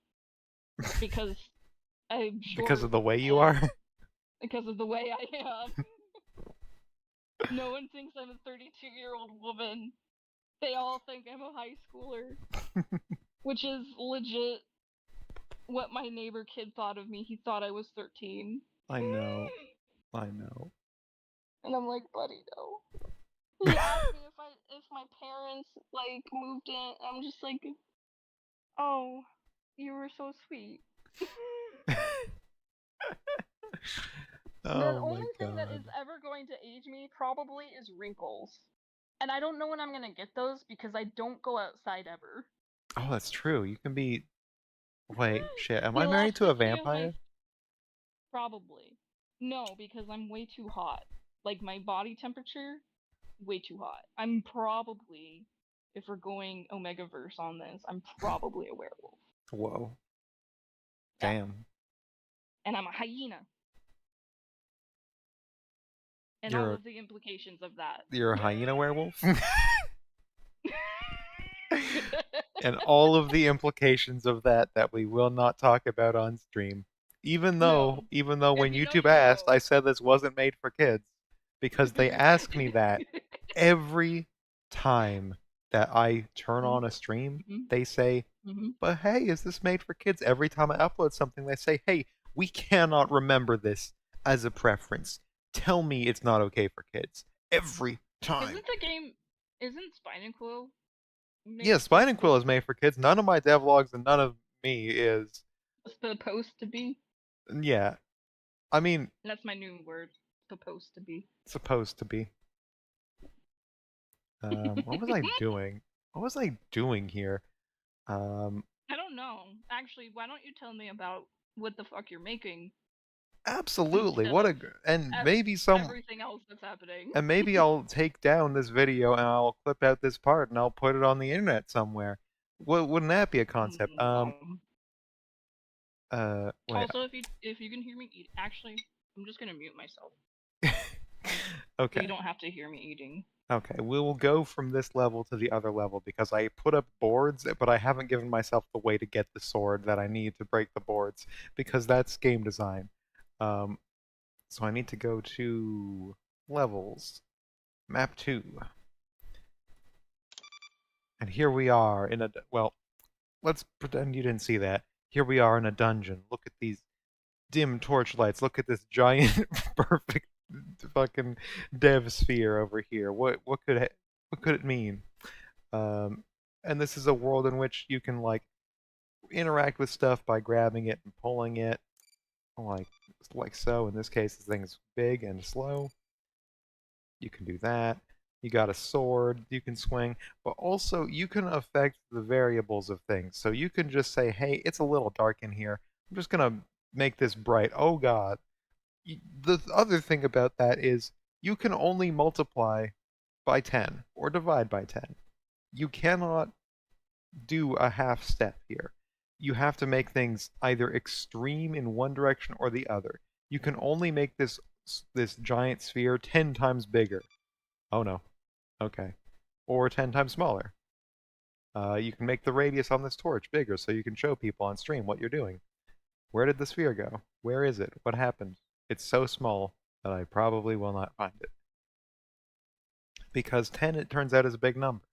because I'm Because of short the way you and are? because of the way I am. No one thinks I'm a 32-year-old woman. They all think I'm a high schooler, which is legit what my neighbor kid thought of me. He thought I was 13. I know. I know. And I'm like, buddy, no. He asked me if my parents like moved in. I'm just like, oh, you were so sweet. The Oh my only thing that is god. ever going to age me probably is wrinkles. And I don't know when I'm gonna get those because I don't go outside ever. Oh, that's true. You can be. Wait, shit. Am The I married to a elasticity of my vampire? probably no, because I'm way too hot. Like my body temperature, way too hot. I'm probably, if we're going Omega verse on this, I'm probably a werewolf. Whoa. Yeah, Damn. and I'm a hyena, and all You're a of the implications of that. you're a hyena werewolf? And all of the implications of that we will not talk about on stream. No, Even though if when you know, YouTube you asked, know. I said this wasn't made for kids because they ask me that every time that I turn on a stream. Mhm, They say, mhm. "But hey, is this made for kids?" Every time I upload something, they say, "Hey, we cannot remember this as a preference. Tell me it's not okay for kids." Every time. Isn't the game? Isn't Spine and Quill Yeah, made Spine and Quill is supposed made for kids. None of my devlogs and none of me is. supposed to be? Yeah, I mean, That's my new word. Supposed to be. supposed to be. What was I doing? What was I doing here? Um, I don't know. Actually, why don't you tell me about what the fuck you're making absolutely. instead What a of and ev- maybe some everything else that's happening? and maybe I'll take down this video and I'll clip out this part and I'll put it on the internet somewhere. Wouldn't that be a concept? No. Wait. Also, if you can hear me eat, actually, I'm just gonna mute myself so you Okay. don't have to hear me eating. Okay, we will go from this level to the other level because I put up boards, but I haven't given myself the way to get the sword that I need to break the boards because that's game design. Um, so I need to go to levels, map 2. And here we are in a, well, let's pretend you didn't see that. Here we are in a dungeon. Look at these dim torchlights. Look at this giant, perfect fucking dev sphere over here. What could it mean? Um, and this is a world in which you can like interact with stuff by grabbing it and pulling it, like like so. In this case, this thing's big and slow. You can do that. You got a sword you can swing, but also you can affect the variables of things. So you can just say, "Hey, it's a little dark in here. I'm just gonna make this bright." Oh God. The other thing about that is you can only multiply by 10 or divide by 10. You cannot do a half step here. You have to make things either extreme in one direction or the other. You can only make this giant sphere 10 times bigger. Oh no. Okay. Or 10 times smaller. You can make the radius on this torch bigger so you can show people on stream what you're doing. Where did the sphere go? Where is it? What happened? It's so small that I probably will not find it. Because 10, it turns out, is a big number.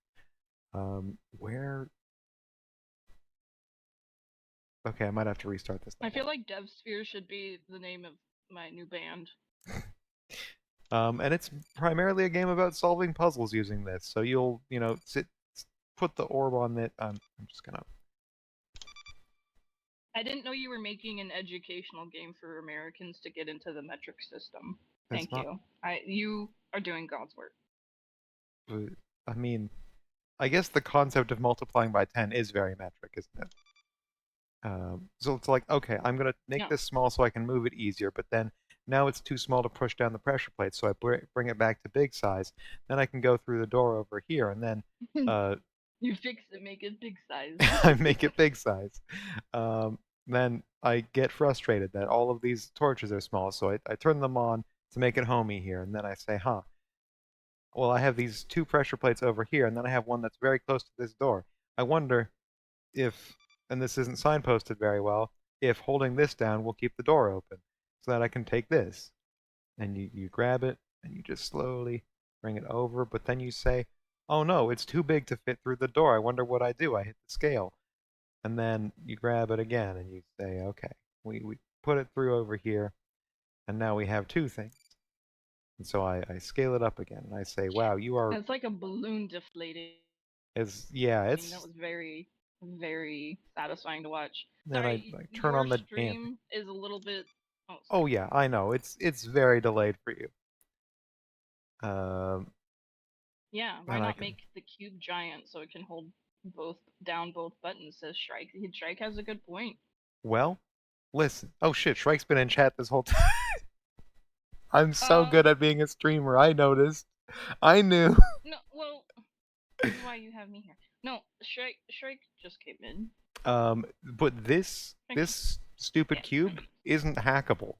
Where Okay, I might have to restart this I level. feel like DevSphere should be the name of my new band. And it's primarily a game about solving puzzles using this. So you'll, put the orb on it. I'm just gonna. I didn't know you were making an educational game for Americans to get into the metric system. It's Thank not. you. You are doing God's work. I mean, I guess the concept of multiplying by 10 is very metric, isn't it? So it's like, okay, I'm gonna make No. this small so I can move it easier, but then now it's too small to push down the pressure plate, so I bring it back to big size. Then I can go through the door over here, and then uh, You fix it, make it big size. I make it big size. Um, then I get frustrated that all of these torches are small, so I turn them on to make it homey here, and then I say, huh, well, I have these two pressure plates over here, and then I have one that's very close to this door. I wonder if, and this isn't signposted very well, if holding this down will keep the door open, so that I can take this. And you grab it, and you just slowly bring it over, but then you say, oh no, it's too big to fit through the door. I wonder what I do. I hit the scale. And then you grab it again, and you say, okay, we put it through over here, and now we have two things. And so I scale it up again, and I say, wow, you are, It's like a balloon deflating. yeah, That it's, was very, very satisfying to watch. then Sorry, I turn your on the damping. stream is a little bit. Oh, Oh sorry. yeah, I know, it's very delayed for you. Um, Yeah, why and I not can, make the cube giant so it can hold both buttons? Says Shrike. Shrike has a good point. well, listen. Oh shit, Shrike's been in chat this whole time. I'm so Uh, good at being a streamer, I noticed. I knew. no, well, this is why you have me here. No, Shrike just came in. But Shrike just, this stupid yeah, I cube mean, isn't hackable.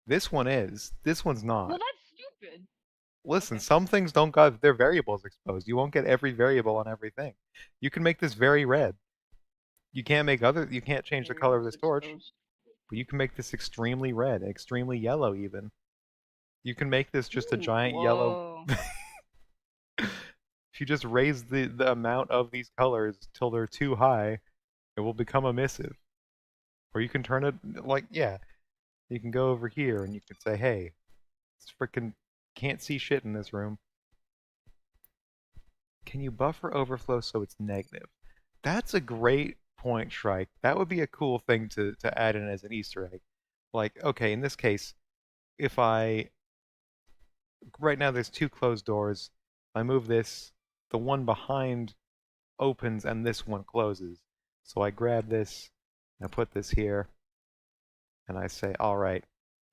This one is. This one's well, not. that's stupid. Listen, Okay. some things don't got their variables exposed. You won't get every variable on everything. You can make this very red. You can't change the color of Variables this torch, exposed. but you can make this extremely red, extremely yellow even. You can make this just a Ooh, giant yellow. whoa. If you just raise the amount of these colors till they're too high, it will become emissive. Or you can turn it like, yeah, you can go over here and you can say, hey, it's freaking can't see shit in this room. Can you buffer overflow so it's negative? That's a great point, Shrike. That would be a cool thing to add in as an Easter egg. Like, okay, in this case, if I right now there's two closed doors. If I move this, the one behind opens and this one closes. So I grab this and I put this here and I say, all right,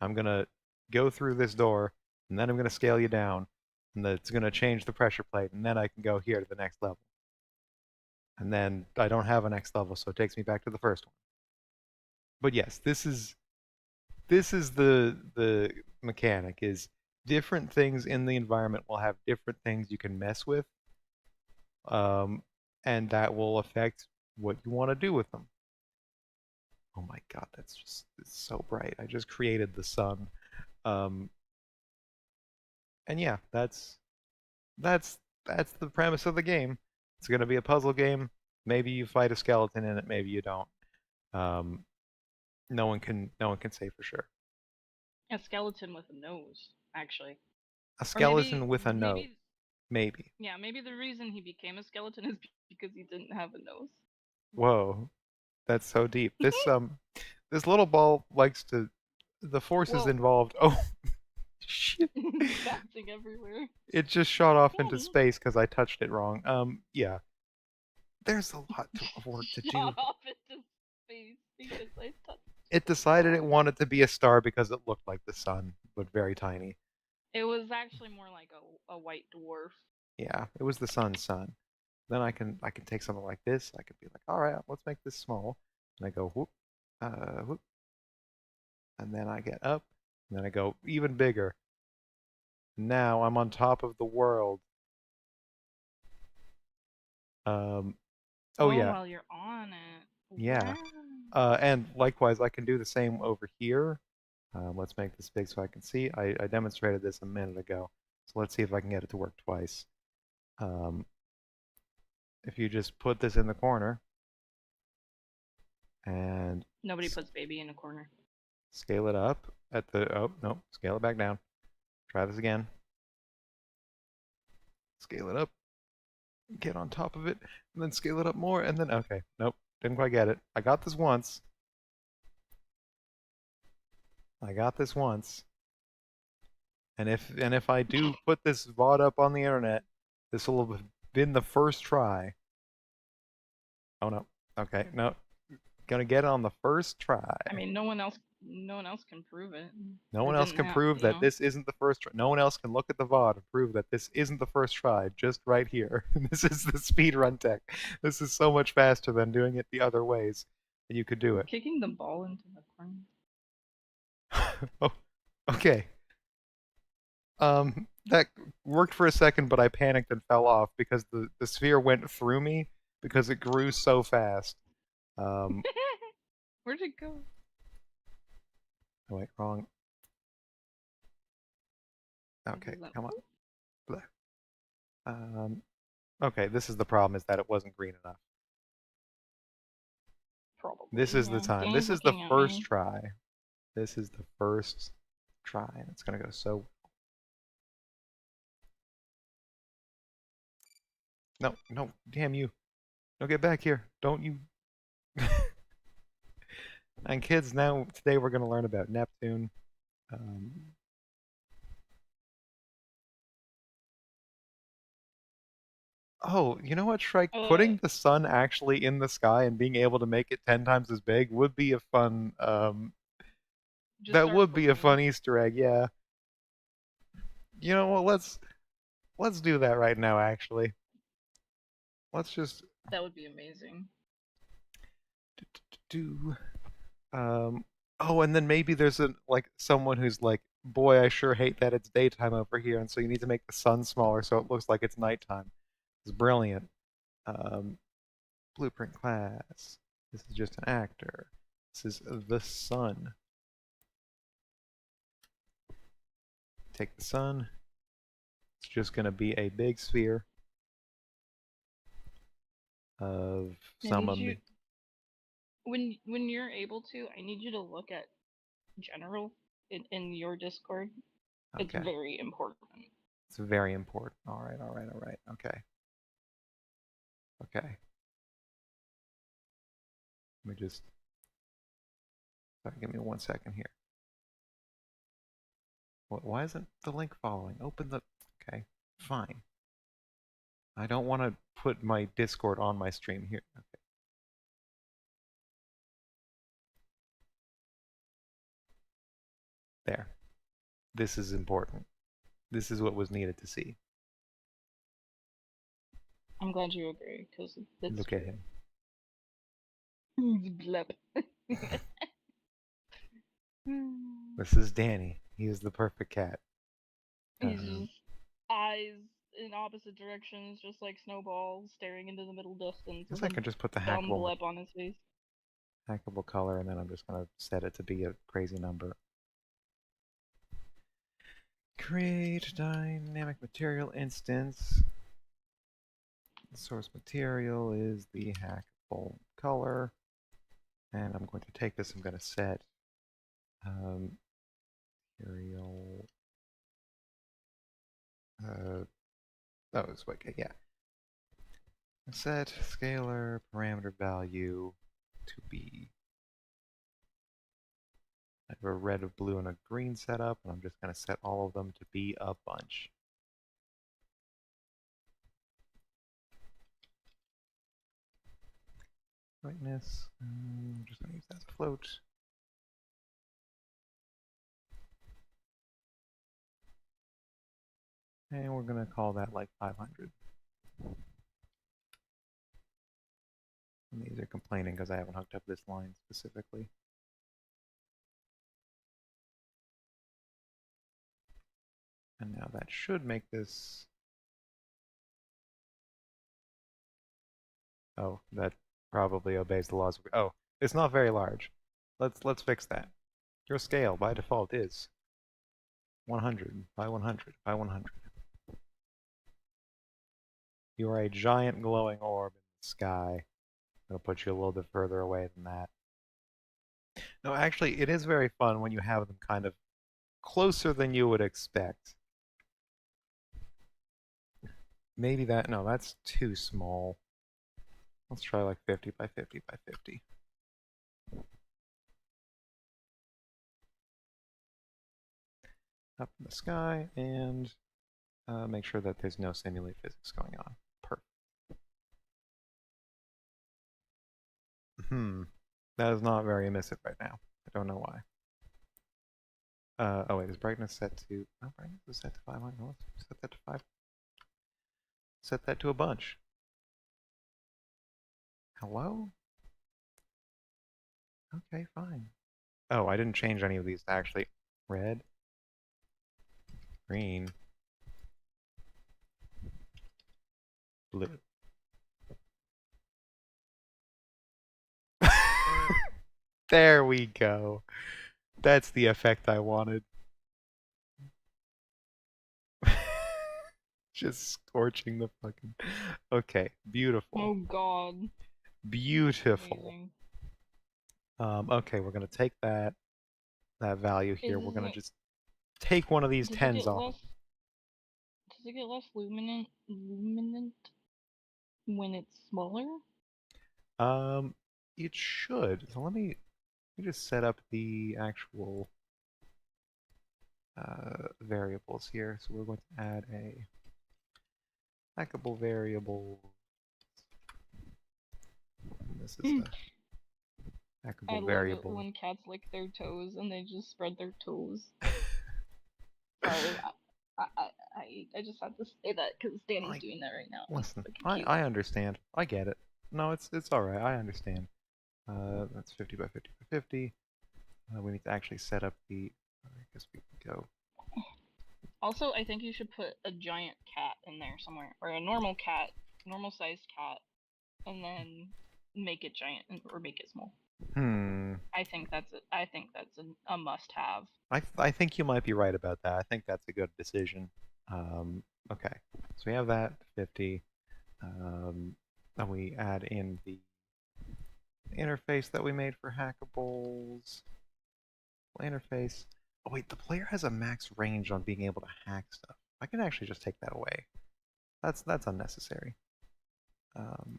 I'm gonna go through this door and then I'm gonna scale you down and that's gonna change the pressure plate and then I can go here to the next level. And then I don't have a next level, so it takes me back to the first one. But yes, this is the mechanic is different things in the environment will have different things you can mess with, um, and that will affect what you want to do with them. Oh my god, it's so bright. I just created the sun. Um, and yeah, that's that's the premise of the game. It's gonna be a puzzle game. Maybe you fight a skeleton in it, maybe you don't. Um, no one can say for sure. A skeleton with a nose, actually. A Or maybe, skeleton with a nose, maybe, maybe. yeah, maybe the reason he became a skeleton is because he didn't have a nose. Whoa, that's so deep. This little ball likes to. The forces Whoa. involved. Oh, shit! Bouncing everywhere. It just shot off into Daddy. space because I touched it wrong. Yeah. There's a lot of work to Shot do. off into space because I touched It it decided it wrong. wanted to be a star because it looked like the sun, but very tiny. It was actually more like a white dwarf. Yeah, it was the sun's sun. Then I can take something like this. I could be like, all right, let's make this small. And I go whoop, whoop, and then I get up, and then I go even bigger. Now I'm on top of the world. Um, oh Oh, yeah, while you're on it. yeah. Wow. And likewise, I can do the same over here. Let's make this big so I can see. I demonstrated this a minute ago, so let's see if I can get it to work twice. Um, if you just put this in the corner and Nobody puts baby in a corner. scale it up at the, oh, no, scale it back down. Try this again. Scale it up, get on top of it, and then scale it up more, and then, okay, nope, didn't quite get it. I got this once. I got this once. And if I do put this VOD up on the internet, this will have been the first try. Oh no. Okay, no. Gonna get it on the first try. I mean, no one else can prove it. No one It else didn't can happen, prove that this isn't the first try. No one else can look at the VOD and prove that this isn't the first try, just right here. This is the speedrun tech. This is so much faster than doing it the other ways. and you could do it. Kicking the ball into the corner. Oh, okay. That worked for a second, but I panicked and fell off because the sphere went through me because it grew so fast. Um, Where'd it go? oh wait, wrong. Okay, Is that come on. one? Bleh. Okay, this is the problem, is that it wasn't green enough. This Probably, is the yeah. time. Danny's This is the looking at first me. try. This is the first try, and it's gonna go so. No, no, damn you. No, get back here. Don't you. And kids, now, today we're gonna learn about Neptune. Um, oh, you know what, Shrike? Uh, Putting the sun actually in the sky and being able to make it 10 times as big would be a fun, just that start would be a clicking. fun Easter egg, yeah. You know what, let's do that right now, actually. Let's just That would be amazing. do. Um, oh, and then maybe there's a like someone who's like, boy, I sure hate that it's daytime over here, and so you need to make the sun smaller so it looks like it's nighttime. It's brilliant. Um, Blueprint class. This is just an actor. This is the sun. Take the sun. It's just going to be a big sphere of I some need of you me. when you're able to. I need you to look at general in your Discord. It's Okay. very important. It's very important. All right, all right, all right. Okay. Okay. Let me just. Sorry, give me 1 second here. Why isn't the link following? Open the. Okay. Fine. I don't want to put my Discord on my stream here. Okay. There. This is important. This is what was needed to see. I'm glad you agree because it's Look at him. blep. This is Danny. He is the perfect cat. He's Um, just eyes in opposite directions, just like Snowball, staring into the middle distance guess with I a can just put the dumb blep on his face. hackable color, and then I'm just going to set it to be a crazy number. Create dynamic material instance. The source material is the hackable color. And I'm going to take this, I'm going to set material. Oh, it's okay, yeah. Set scalar parameter value to be. I have a red, a blue, and a green setup, and I'm just going to set all of them to be a bunch. Brightness, I'm just going to use that as a float. And we're going to call that like 500. And these are complaining because I haven't hooked up this line specifically. And now that should make this. Oh, that probably obeys the laws. Oh, it's not very large. Let's fix that. Your scale by default is 100 by 100 by 100. You are a giant glowing orb in the sky. I'll put you a little bit further away than that. No, actually, it is very fun when you have them kind of closer than you would expect. Maybe that, no, that's too small. Let's try like 50 by 50 by 50. Up in the sky, and make sure that there's no simulate physics going on. Perfect. That is not very emissive right now. I don't know why. Oh wait, is brightness set to? No, brightness is set to 500. Let's set that to 5. Set that to a bunch. Hello? Okay, fine. Oh, I didn't change any of these actually. Red, green, blue. There we go. That's the effect I wanted. Just scorching the fucking. Okay, beautiful. Oh god. Beautiful. Amazing. Okay, we're gonna take that value here. Is We're gonna it just take one of these does it tens get off of. less does it get less luminant when it's smaller? It should. So let me just set up the actual variables here. So we're going to add a hackable variable. And this is the I hackable love it variable. when cats lick their toes and they just spread their toes. Sorry, I just had to say that because Danny's I doing that right now. It's listen. fucking I cute. I understand. I get it. No, it's all right. I understand. That's 50 by 50 by 50. We need to actually set up the. I guess we can go. Also, I think you should put a giant cat in there somewhere, or a normal cat, normal sized cat, and then make it giant or make it small. Hmm. I think that's a must have. I think you might be right about that. I think that's a good decision. Okay. So we have that 50. Then we add in the interface that we made for hackables. Interface. Oh wait, the player has a max range on being able to hack stuff. I can actually just take that away. That's unnecessary. Um,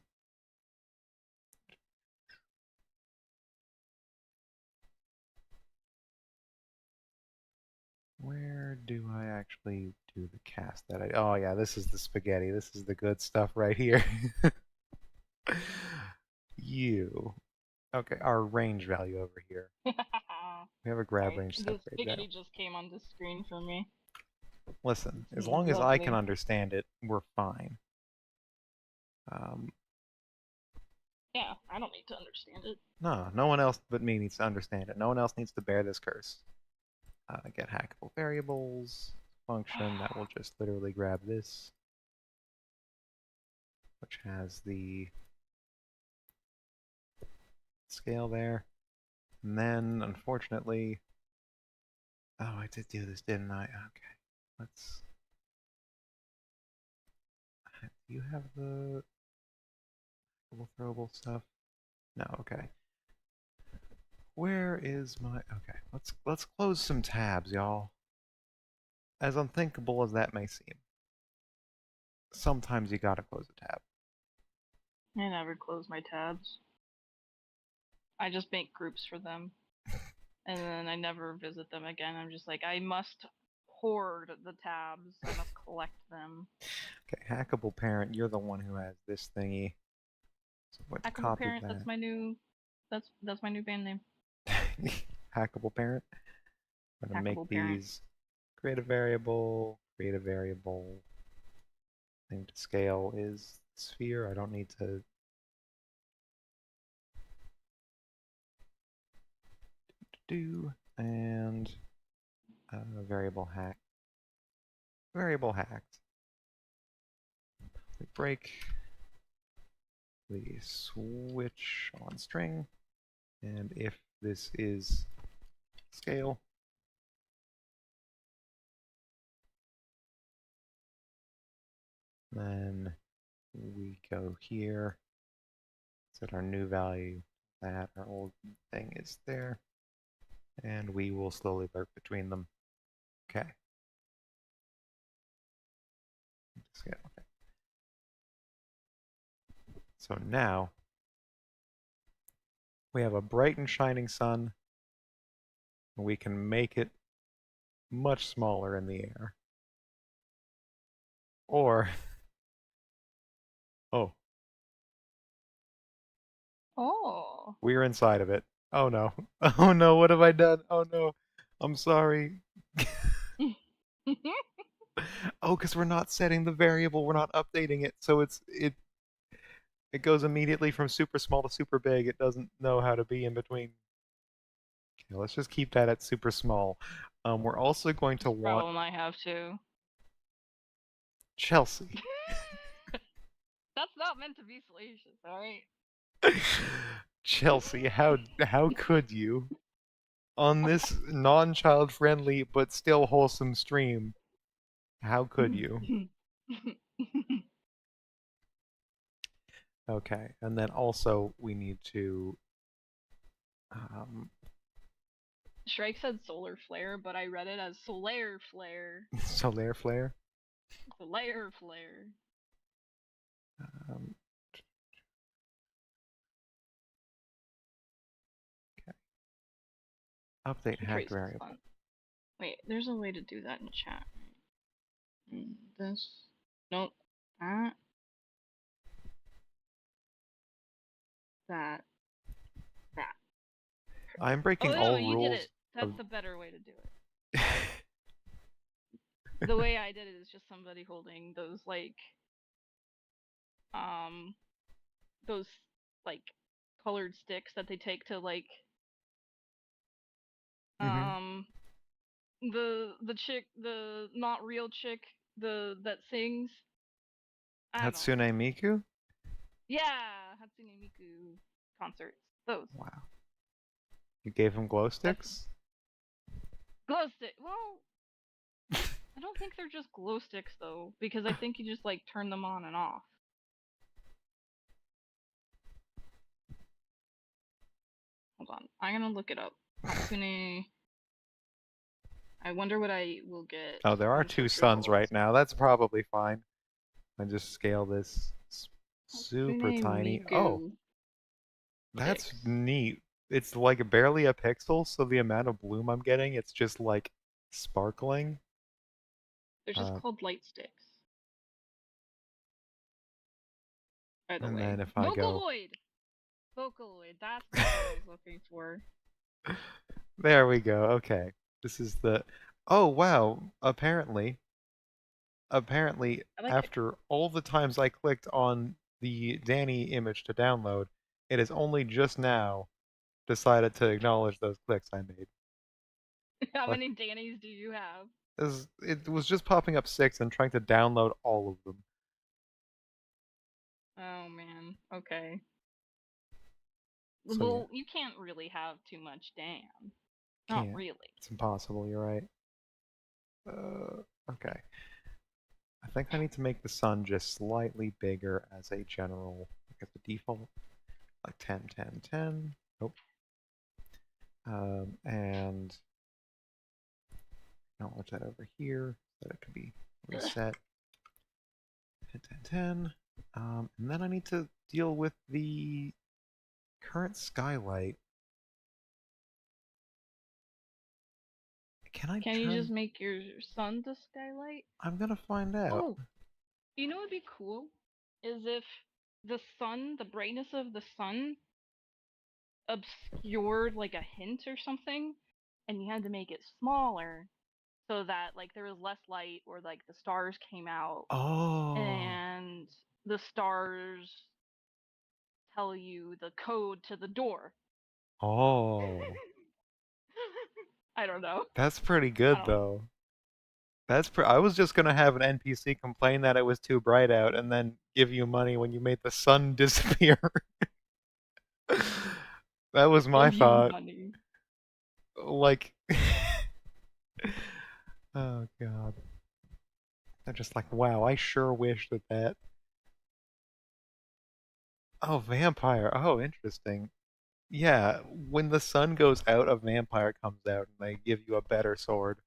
where do I actually do the cast that I? Oh yeah, this is the spaghetti. This is the good stuff right here. You. Okay, our range value over here. We have a grab Sorry, range the separated spaghetti out. just came on the screen for me. Listen, as long as I can Lovely. understand it, we're fine. Um, Yeah, I don't need to understand it. no, no one else but me needs to understand it. No one else needs to bear this curse. Get hackable variables function that will just literally grab this, which has the scale there. And then, unfortunately, oh, I did do this, didn't I? Okay, let's. Do you have the throwable stuff? No, okay. Where is my okay, let's close some tabs, y'all. As unthinkable as that may seem. Sometimes you gotta close a tab. I never close my tabs. I just make groups for them, and then I never visit them again. I'm just like, I must hoard the tabs. I must collect them. Okay, hackable parent, you're the one who has this thingy. So I'm going to Hackable copy Parent. that. That's my new band name. Hackable parent. I'm gonna make Hackable Parent. these create a variable. Thing to scale is sphere. I don't need to do and variable hack. Variable hacked. We break the switch on string, and if this is scale, then we go here, set our new value, that our old thing is there, and we will slowly work between them. Okay. Scale. Okay. So now we have a bright and shining sun, and we can make it much smaller in the air. Or, oh, Oh. we're inside of it. Oh no. Oh no, what have I done? Oh no. I'm sorry. Oh, because we're not setting the variable, we're not updating it, so it goes immediately from super small to super big. It doesn't know how to be in between. Yeah, let's just keep that at super small. We're also going to want Problem I have too. Chelsea. That's not meant to be salacious, alright? Chelsea, how could you on this non-child friendly but still wholesome stream? How could you? Okay, and then also we need to um, Shrike said solar flare, but I read it as solaire flare. Solaire Flare. Solaire flare. Um, okay. Update Two hacked traces variable. fun. Wait, there's a way to do that in chat. This. Nope. That. That. That. I'm Oh breaking no, all you did rules it. That's of. the better way to do it. The way I did it is just somebody holding those um those like colored sticks that they take to Mm-hmm. um the chick, the not real chick, the that sings. I don't know what Hatsune they're called. Miku? Yeah, Hatsune Miku concerts. Those. Wow. You gave him glow That's sticks? glow stick. Well, I don't think they're just glow sticks though, because I think you just like turn them on and off. Hold on, I'm gonna look it up. Hatsune. I wonder what I will get Oh, there are in two search suns right results. now. That's probably fine. I just scale this super Hatsune tiny. Oh, Miku that's sticks. neat. It's like barely a pixel, so the amount of bloom I'm getting, it's just like sparkling. They're just Uh, called light sticks, by the and way. then if I go, Vocaloid! Vocaloid, that's the word I was looking for. there we go. Okay, this is the. Oh wow! Apparently, I like it. after all the times I clicked on the Danny image to download, it has only just now decided to acknowledge those clicks I made. How Like, many Dannies do you have? it was just popping up six and trying to download all of them. Oh man, okay. So yeah, Well, you can't really have too much Dan. Not can't. really. It's impossible. You're right. Okay. I think I need to make the sun just slightly bigger as a general, like as a default, like 10, 10, 10. Nope. And acknowledge that over here so that it can be reset. 10, 10, 10. And then I need to deal with the current skylight. Can I Can you just turn? make your sun the skylight? I'm gonna find out. Oh, you know what'd be cool? Is if the sun, the brightness of the sun obscured like a hint or something, and you had to make it smaller so that like there was less light, or like the stars came out Oh, and the stars tell you the code to the door. oh, I don't know. that's pretty I good don't. though. I was just gonna have an NPC complain that it was too bright out and then give you money when you made the sun disappear. That was my Give you thought. money. Like, oh god. I'm just like, wow, I sure wish that that. Oh, vampire. Oh, interesting. Yeah, when the sun goes out, a vampire comes out and they give you a better sword.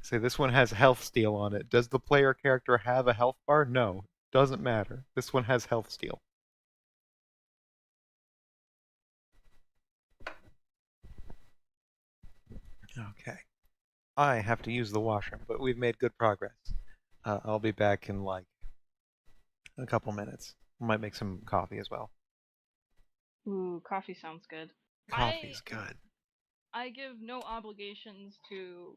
Say this one has health steal on it. Does the player character have a health bar? No. Doesn't matter. This one has health steal. Okay. I have to use the washroom, but we've made good progress. I'll be back in like a couple minutes. Might make some coffee as well. Ooh, coffee sounds good. I Coffee's good. I give no obligations to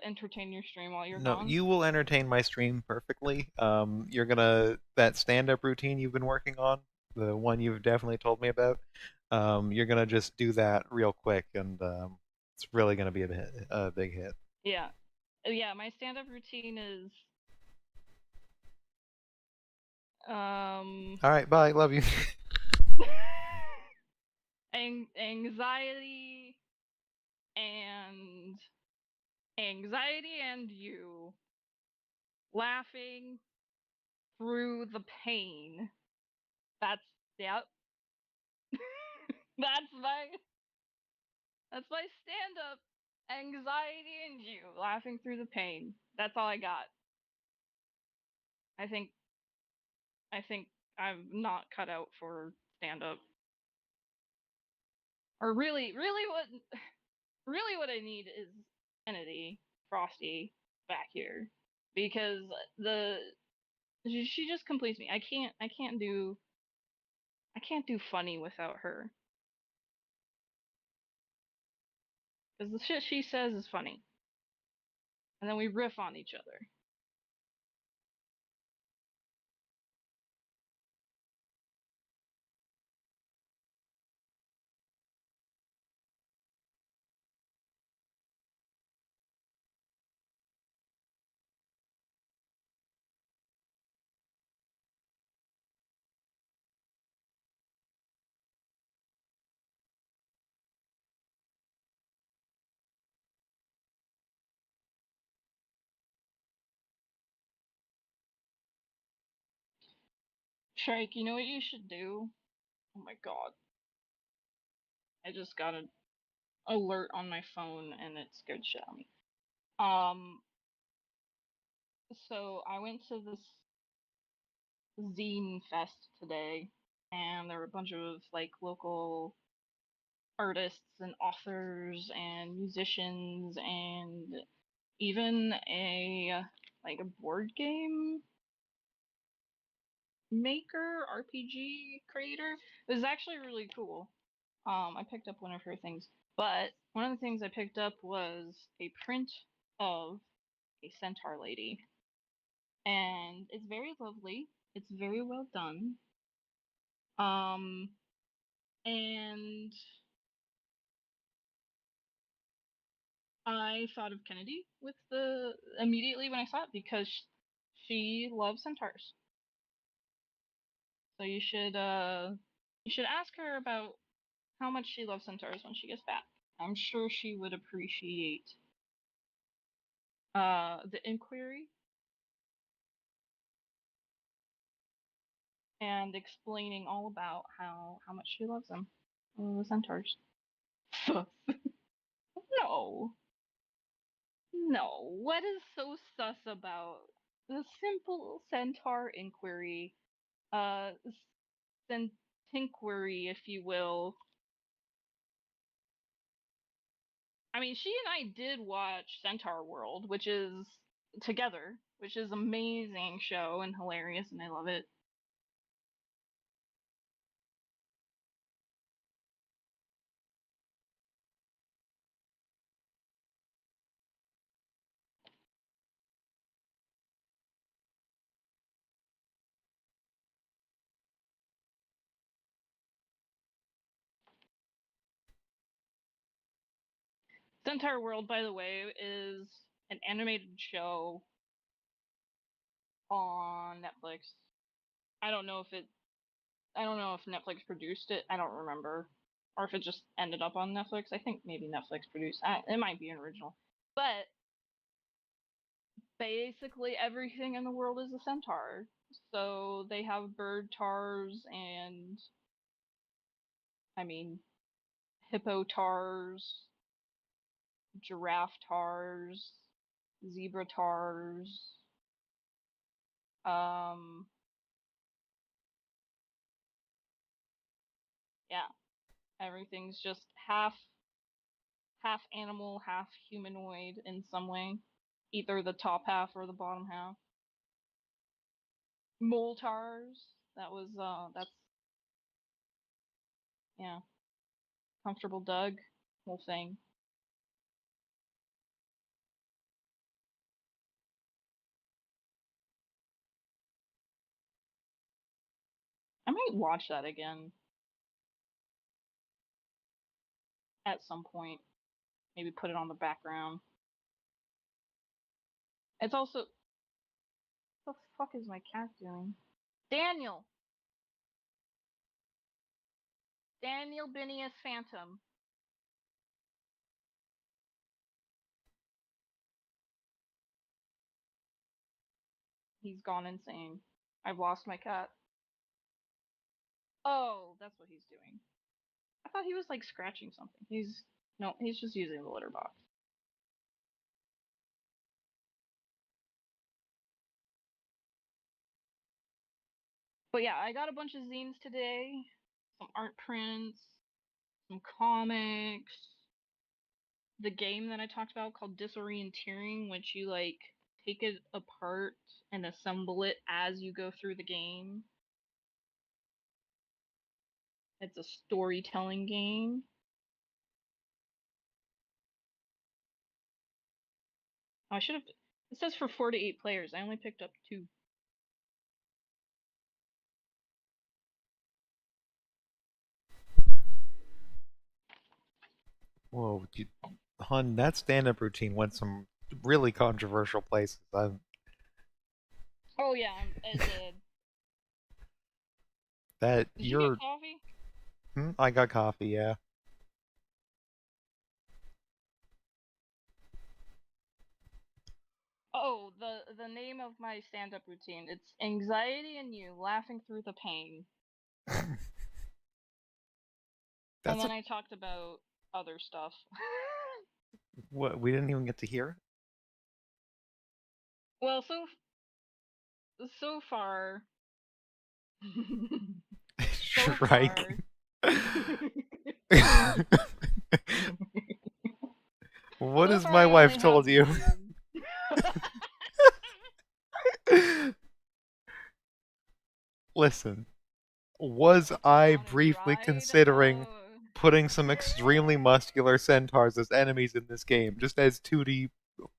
entertain your stream while you're No, gone. you will entertain my stream perfectly. You're gonna that stand-up routine you've been working on. the one you've definitely told me about, you're gonna just do that real quick, and it's really gonna be a big hit. Yeah. Yeah, my stand-up routine is um All right, bye. Love you. anxiety and you laughing through the pain. That's yep. that's my that's my stand up. Anxiety and you laughing through the pain. That's all I got. I think I think I'm not cut out for stand up. Or really what I need is Kennedy Frosty back here because the she just completes me. I can't do funny without her because the shit she says is funny, and then we riff on each other. Shrike, you know what you should do? Oh my god, I just got an alert on my phone and it scared shit out of me. Um, so I went to this zine fest today, and there were a bunch of like local artists and authors and musicians and even a like a board game maker RPG creator. It was actually really cool. I picked up one of her things, but one of the things I picked up was a print of a centaur lady, and it's very lovely. It's very well done. Um, and I thought of Kennedy with the immediately when I saw it because she loves centaurs. So you should ask her about how much she loves centaurs when she gets back. I'm sure she would appreciate the inquiry and explaining all about how much she loves them. The centaurs. Sus. No. No. What is so sus about the simple centaur inquiry? Uh Centinquiry, if you will. I mean, she and I did watch Centaur World, which is together, which is amazing show and hilarious, and I love it. Centaur World, by the way, is an animated show on Netflix. I don't know if it. I don't know if Netflix produced it. I don't remember, or if it just ended up on Netflix. I think maybe Netflix produced. It might be an original, but basically everything in the world is a centaur. So they have bird tars and I mean hippo tars, giraffe tars, zebra tars. Um, yeah, everything's just half animal, half humanoid in some way, either the top half or the bottom half. Mole tars. That's yeah, comfortable Doug, whole thing. I might watch that again at some point. Maybe put it on the background. It's also what the fuck is my cat doing? Daniel! Daniel Binius Phantom. He's gone insane. I've lost my cat. Oh, that's what he's doing. I thought he was like scratching something. He's just using the litter box. But yeah, I got a bunch of zines today. Some art prints, some comics, the game that I talked about called Disorienteering, which you like take it apart and assemble it as you go through the game. It's a storytelling game. I should have. It says for 4 to 8 players. I only picked up 2. Whoa, Hun, that stand-up routine went some really controversial places. Oh yeah, it did. That Did you get you're. coffee? I got coffee, yeah. Oh, the name of my stand-up routine. It's Anxiety and You, Laughing Through the Pain. And That's a then I talked about other stuff. what we didn't even get to hear. Well, so far, so Shrike. far, What so has far my I wife only have told you? one. Listen, was I Want to briefly ride? considering putting some extremely muscular centaurs as enemies in this game, just as 2D,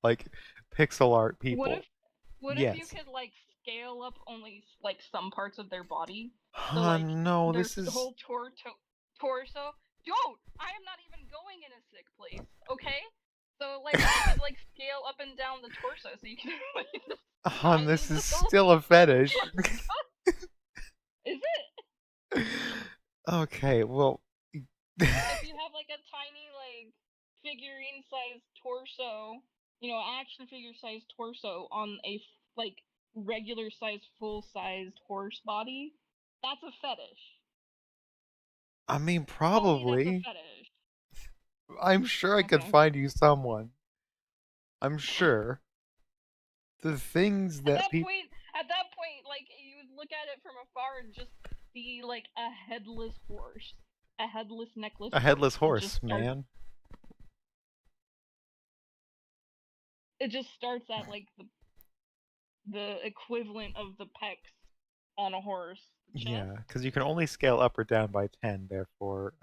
like, pixel art What people? if what if you Yes. could like scale up only like some parts of their body? So like No, their this is. whole torso. Dude, I am not even going in a sick place. Okay? So like you could like scale up and down the torso so you can like, the Hun, tiny this is little still a fetish. torso. Is it? Okay, well. If you have like a tiny like figurine sized torso, action figure sized torso on a like regular sized full sized horse body, that's a fetish. I mean, Tell me that's a probably. fetish. I'm sure I could Okay. find you someone. I'm sure. The things At that that people. point, like you would look at it from afar and just see like a headless horse, a headless necklace A horse headless that just horse, starts. man. It just starts at like the equivalent of the pecs on a horse, the chest. Yeah, because you can only scale up or down by 10, therefore,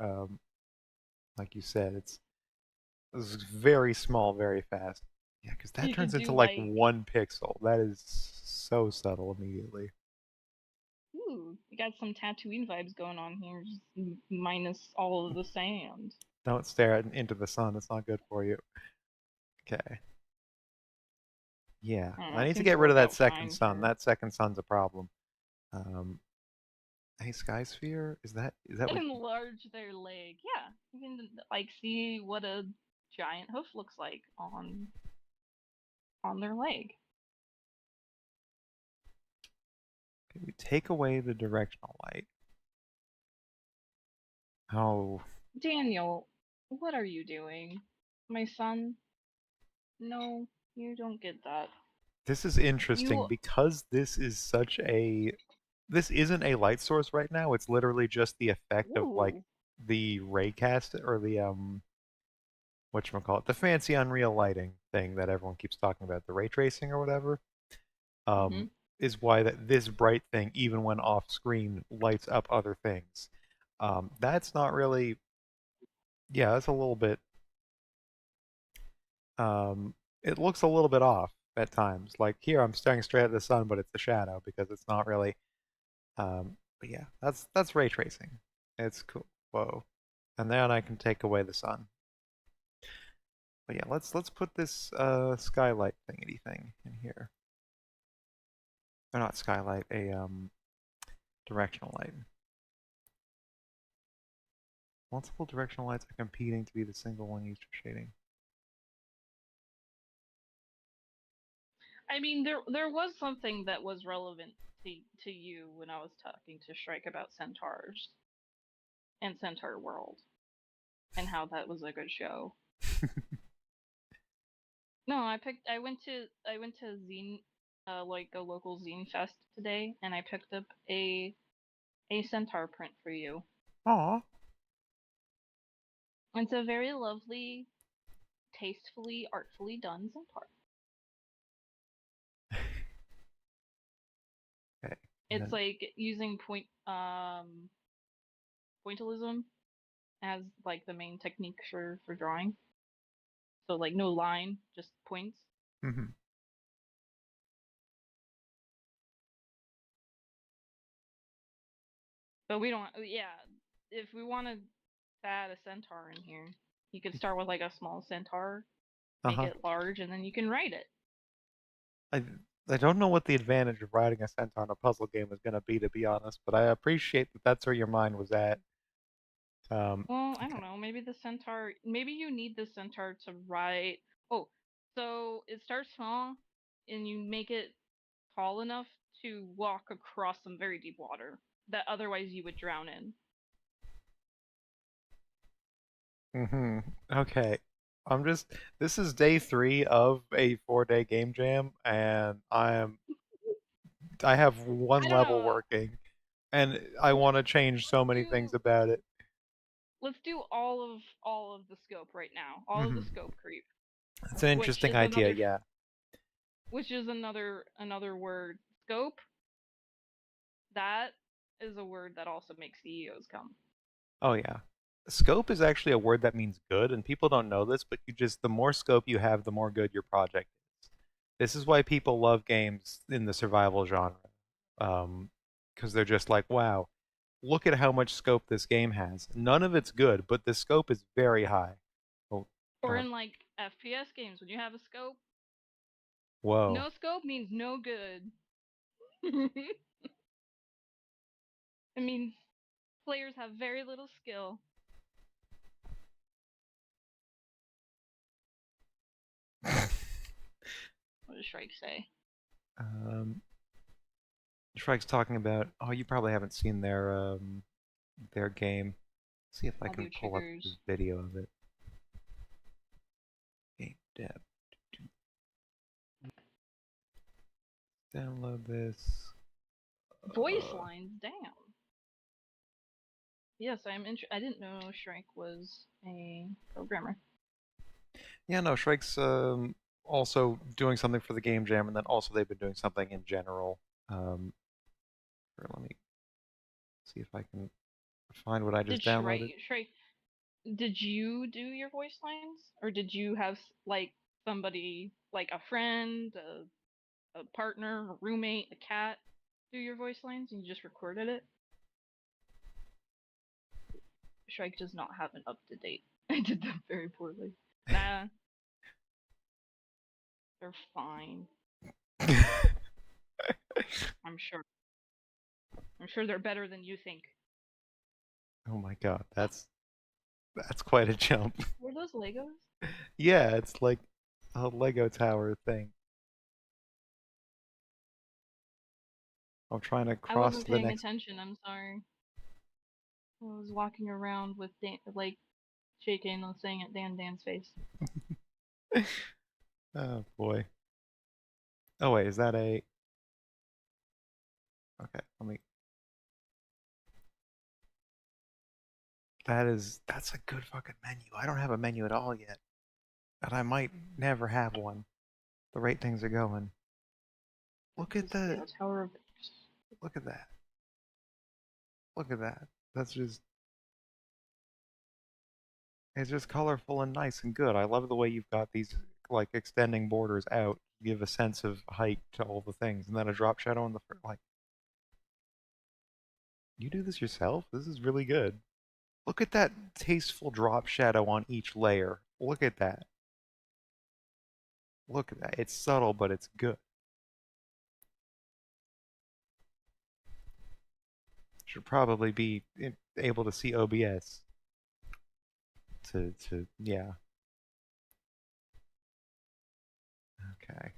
like you said, it's very small, very fast. Yeah, because that You turns could into do like like, 1 pixel. That is so subtle immediately. ooh, you got some Tatooine vibes going on here, just minus all of the sand. Don't stare into the sun, it's not good for you. Okay. Yeah, I don't know. I It need to seemed to get rid of work that out second fine sun. for. That second sun's a problem. Um, hey, Sky Sphere? Is that what? Enlarge their leg. Yeah, you can like see what a giant hoof looks like on their leg. Okay, we take away the directional light. Oh, Daniel, what are you doing? My son? No, you don't get that. this is interesting You. because this isn't a light source right now. It's literally just the effect of like Ooh. the raycast or the whatchamacallit, the fancy Unreal lighting thing that everyone keeps talking about, the ray tracing or whatever, Mm-hmm. is why that this bright thing, even when off screen, lights up other things. That's not really, yeah, that's a little bit, it looks a little bit off at times. Like here, I'm staring straight at the sun, but it's a shadow because it's not really. But yeah, that's ray tracing. It's cool. Whoa. And then I can take away the sun. But yeah, let's put this skylight thingy thing in here. Or not skylight, a directional light. Multiple directional lights are competing to be the single one used for shading. I mean, there was something that was relevant to you when I was talking to Shrike about centaurs and Centaur World and how that was a good show. No, I went to zine, like a local zine fest today, and I picked up a centaur print for you. Aw. It's a very lovely, tastefully, artfully done centaur. Okay. And It's then like using pointillism as like the main technique for drawing. So like no line, just points. mhm. But we don't. Yeah, if we want to add a centaur in here, you could start with like a small centaur, make Uh-huh. it large, and then you can write it. I I don't know what the advantage of writing a centaur in a puzzle game is going to be honest, but I appreciate that that's where your mind was at. Well, I don't Okay. know. Maybe the centaur. Maybe you need the centaur to write. Oh, so it starts small, and you make it tall enough to walk across some very deep water that otherwise you would drown in. Mm-hmm. Okay. I'm just this is day 3 of a 4-day game jam and I have one I don't level know. working and I Let's want to change so let's many things do about it. let's do all of the scope right now. All of the Mm-hmm. scope creep, It's an which interesting is idea, another yeah. another word. Scope, that is a word that also makes CEOs come. Oh yeah. Scope is actually a word that means good, and people don't know this, but you just the more scope you have, the more good your project is. This is why people love games in the survival genre. Because they're just like, wow, look at how much scope this game has. None of it's good, but the scope is very high. Oh, Or uh, in like FPS games, when you have a scope, whoa. no scope means no good. It means players have very little skill. What does Shrike say? um, Shrike's talking about. Oh, you probably haven't seen their game. See if I can Audio pull up this triggers. video of it. Game dev. Download this. Voice Uh, lines, damn. Yes, I didn't know Shrike was a programmer. yeah, no, Shrike's also doing something for the game jam, and then also they've been doing something in general. Let me see if I can find what I just Did downloaded. Shrike, did you do your voice lines? Or did you have like somebody, like a friend, a partner, a roommate, a cat, do your voice lines and you just recorded it? Shrike does not have an up to date. I did that very poorly. Nah, they're fine. I'm sure. I'm sure they're better than you think. Oh my god, that's quite a jump. Were those Legos? Yeah, it's like a Lego tower thing. I'm trying to I cross wasn't to the paying next. attention. I'm sorry. I was walking around with like shaking and saying at Dan's face. Oh boy. Oh wait, is that a? Okay, let me. That's a good fucking menu. I don't have a menu at all yet, and I might never have one. The rate things are going. Look at the A tower of pictures. look at that. Look at that. That's just it's just colorful and nice and good. I love the way you've got these like extending borders out, give a sense of height to all the things, and then a drop shadow in the like. You do this yourself? This is really good. Look at that tasteful drop shadow on each layer. Look at that. Look at that. It's subtle, but it's good. Should probably be able to see OBS to yeah. Okay.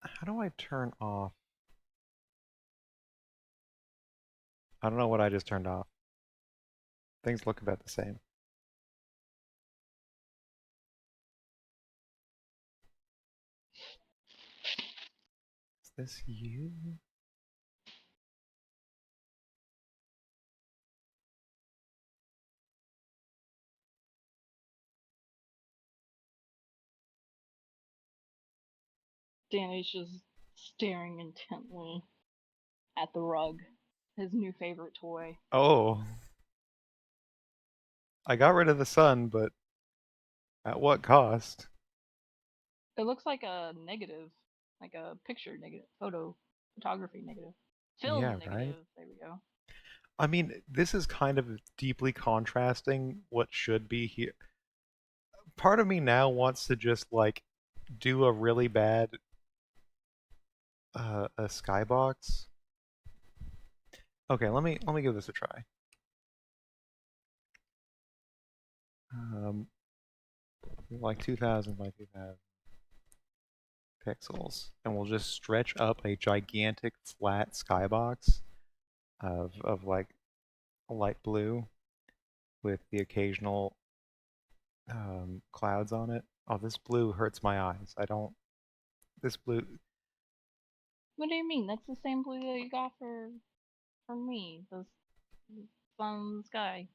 How do I turn off? I don't know what I just turned off. Things look about the same. Is this you? Danny's just staring intently at the rug, his new favorite toy. Oh, I got rid of the sun, but at what cost? It looks like a negative, like a picture negative, photography negative, film Yeah, right? negative. There we go. I mean, this is kind of deeply contrasting what should be here. Part of me now wants to just like do a really bad a skybox. Okay, let me give this a try. Um, like 2000 by 2000 pixels, and we'll just stretch up a gigantic flat skybox of like light blue with the occasional clouds on it. Oh, this blue hurts my eyes. I don't. This blue. What do you mean? That's the same blue that you got for me. The sun in the sky.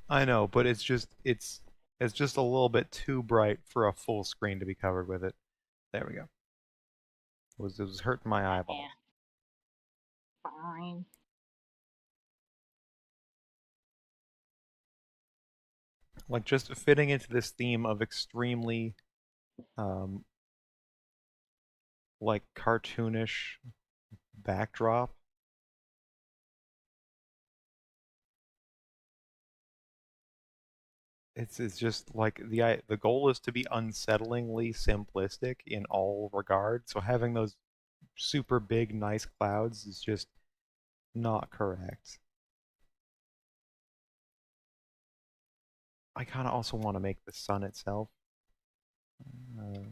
I know, but it's just a little bit too bright for a full screen to be covered with it. There we go. It was hurting my Yeah, eyeballs. fine. Like just fitting into this theme of extremely um like cartoonish backdrop. It's just like the goal is to be unsettlingly simplistic in all regards. So having those super big nice clouds is just not correct. I kind of also want to make the sun itself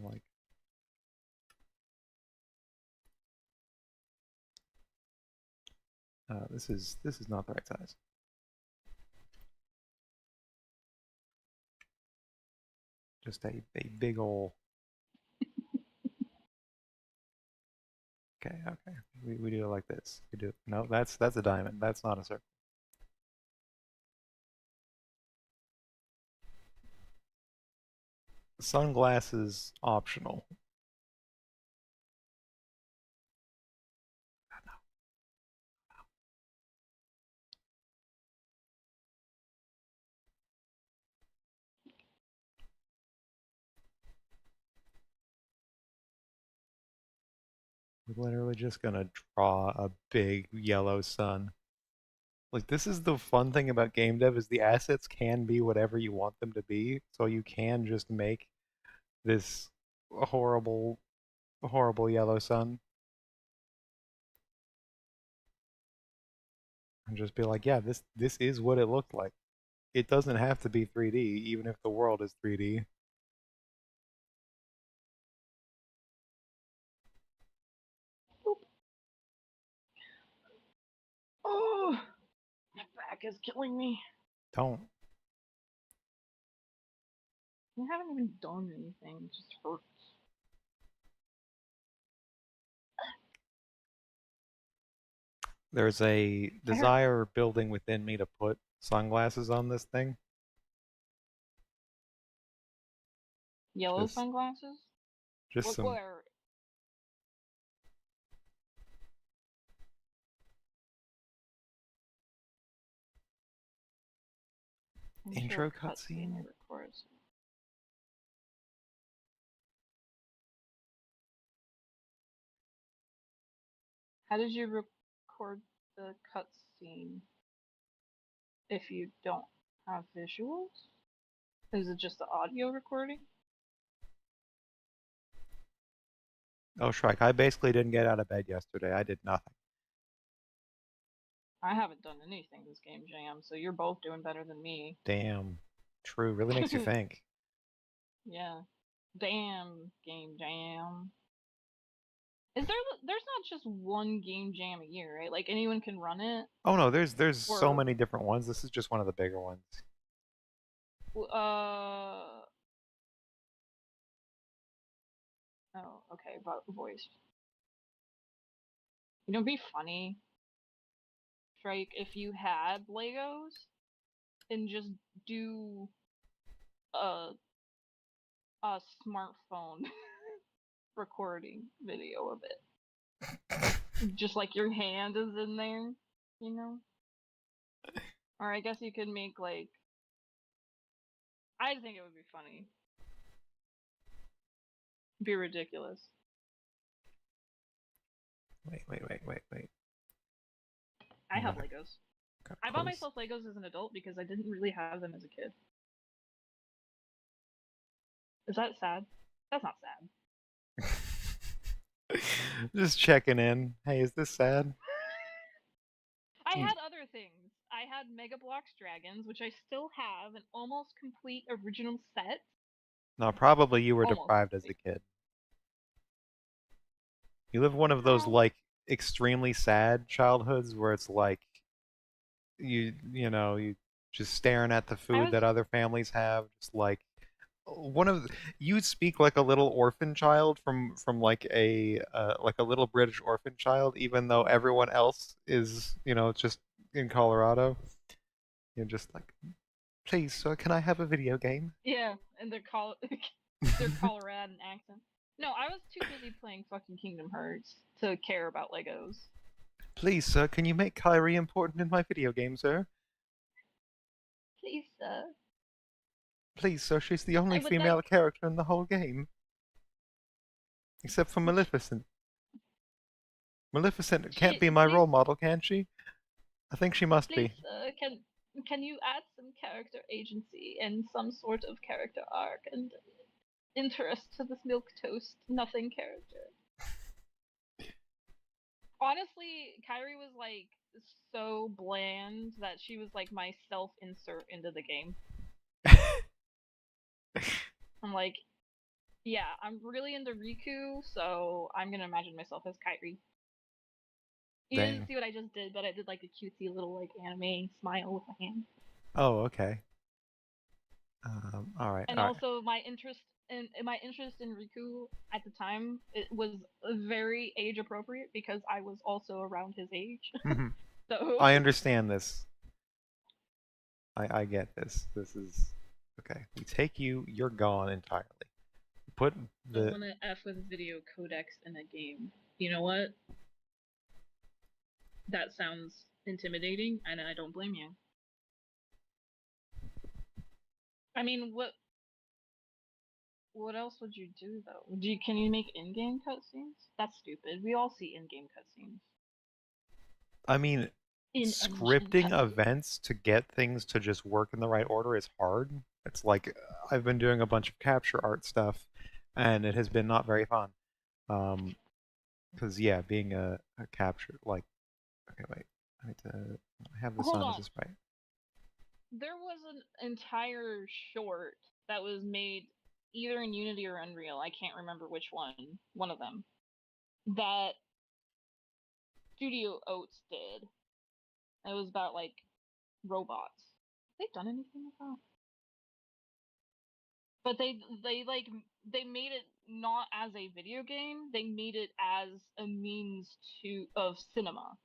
like this is not the right size. Just a big ol' okay, okay. We do it like this. We do no, that's a diamond. That's not a circle. Sunglasses optional. We're literally just gonna draw a big yellow sun. Like this is the fun thing about game dev is the assets can be whatever you want them to be, so you can just make this horrible horrible yellow sun and just be like, yeah, this is what it looked like. It doesn't have to be 3D, even if the world is 3D. Boop. Oh, my back is killing me. Don't. I haven't even done anything. It just hurts. There's a I heard desire building within me to put sunglasses on this thing. yellow Just sunglasses. just What some where? Intro intro cutscene cutscene. records. How did you record the cutscene if you don't have visuals? Is it just the audio recording? Oh, Shrike, I basically didn't get out of bed yesterday. I did nothing. I haven't done anything this game jam, so you're both doing better than me. Damn. True, really makes you think. Yeah. Damn, game jam. Is there's not just one game jam a year, right? Like anyone can run it? Oh no, there's so Or many different ones. This is just one of the bigger ones. uh oh, okay, voice. You know, it'd be funny, Strike, if you had Legos and just do a a smartphone recording video of it. Just like your hand is in there, you know? Or I guess you could make like I think it would be funny. Be ridiculous. Wait. I I have gotta, Legos. gotta I bought close. myself Legos as an adult because I didn't really have them as a kid. Is that sad? That's not sad. Just checking in. Hey, is this sad? I Mm. had other things. I had Mega Bloks Dragons, which I still have, an almost complete original set. No, probably you were Almost deprived as a complete. kid. You live one of those No. like extremely sad childhoods where it's like you just staring at the I food was that other families have, just like one of you'd speak like a little orphan child from like a little British orphan child, even though everyone else is just in Colorado. You're just like, please, sir, can I have a video game? yeah, and their Coloradan accent. No, I was too busy playing fucking Kingdom Hearts to care about Legos. Please, sir, can you make Kyrie important in my video game, sir? Please, sir. Please, sir, she's the I only would female like. character in the whole game, except for Maleficent. Maleficent can't be my Please, role model, can she? I think she must please, be. sir. Can you add some character agency and some sort of character arc and interest to this milk toast nothing character? Honestly, Kyrie was like so bland that she was like my self insert into the game. I'm like, yeah, I'm really into Riku, so I'm gonna imagine myself as Kyrie. You didn't Dang. see what I just did, but I did like a cutesy little like anime smile with my hand. Oh, okay. All right, And all right. also my interest in Riku at the time it was very age appropriate because I was also around his age. Mhm. So I understand this. I get this. This is okay. We take you. You're gone entirely. Put don't the want to f with video codecs in a game. You know what? That sounds intimidating, and I don't blame you. I mean, what else would you do though? Can you make in-game cutscenes? That's stupid. We all see in-game cutscenes. I mean, In-engine scripting cutscenes. events to get things to just work in the right order is hard. It's like I've been doing a bunch of capture art stuff, and it has been not very fun. Because yeah, being a capture like okay, wait, I need to I have this Hold on as on. a sprite. There was an entire short that was made either in Unity or Unreal. I can't remember which one. One of them that Studio Oats did. It was about like robots. Have they done anything with that? But they made it not as a video game. They made it as a means to of cinema.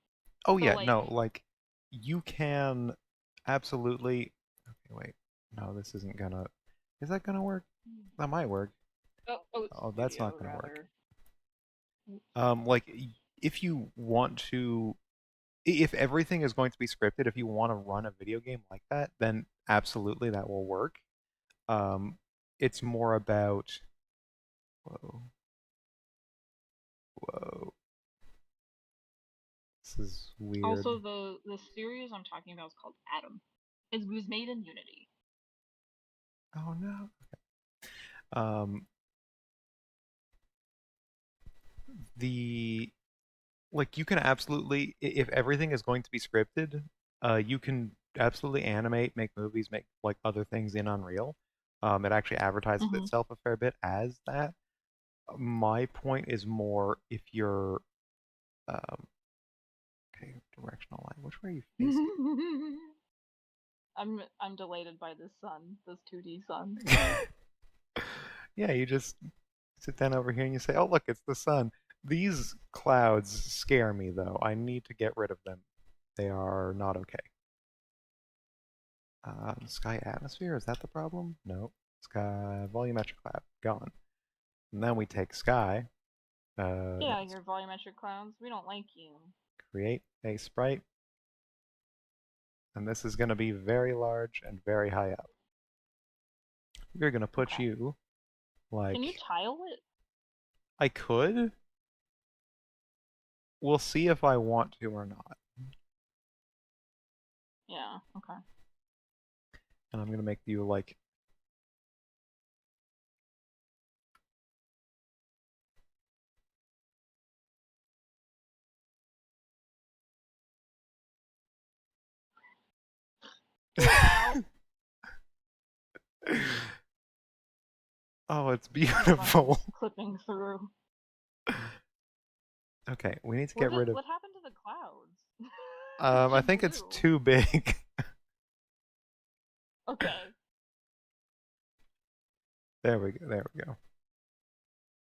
Oh So yeah, like no, like you can absolutely. Okay, wait, no, this isn't gonna. Is that gonna work? That might work. Oats Oh, that's not Studio gonna work. rather. Like if you want to, if everything is going to be scripted, if you want to run a video game like that, then absolutely that will work. Um, it's more about whoa, whoa. This is weird. Also, the series I'm talking about is called Atom. It was made in Unity. Oh no. Um, the like you can absolutely if everything is going to be scripted, you can absolutely animate, make movies, make like other things in Unreal. It actually advertises Hmm. itself a fair bit as that. My point is more if you're okay, directional line. Which way are you facing? I'm delighted by this sun, this 2D sun. Yeah, you just sit down over here and you say, "Oh, look, it's the sun." These clouds scare me, though. I need to get rid of them. They are not okay. Sky atmosphere, is that the problem? No. Sky volumetric cloud, gone. And then we take sky, Yeah, your volumetric clouds. We don't like you. create a sprite, and this is going to be very large and very high up. We're going to put Okay. you Can you like tile it? I could. We'll see if I want to or not. Yeah. Okay. And I'm going to make you like Wow. Oh, it's Hold on, I'm beautiful. clipping through. Okay, we need to get rid of. What happened to the clouds? They I turned think it's blue. too big. Okay. There we go. There we go.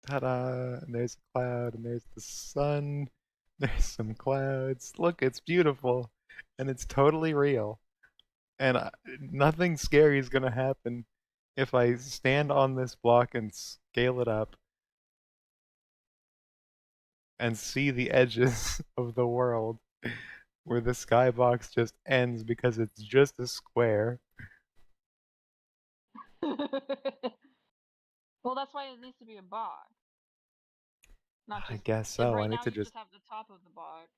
Ta-da! And there's a cloud, and there's the sun. There's some clouds. Look, it's beautiful, and it's totally real. And nothing scary is gonna happen if I stand on this block and scale it up and see the edges of the world where the skybox just ends because it's just a square. Well, that's why it needs to be a box, not I just. guess If so. I right need now to you just. just have the top of the box.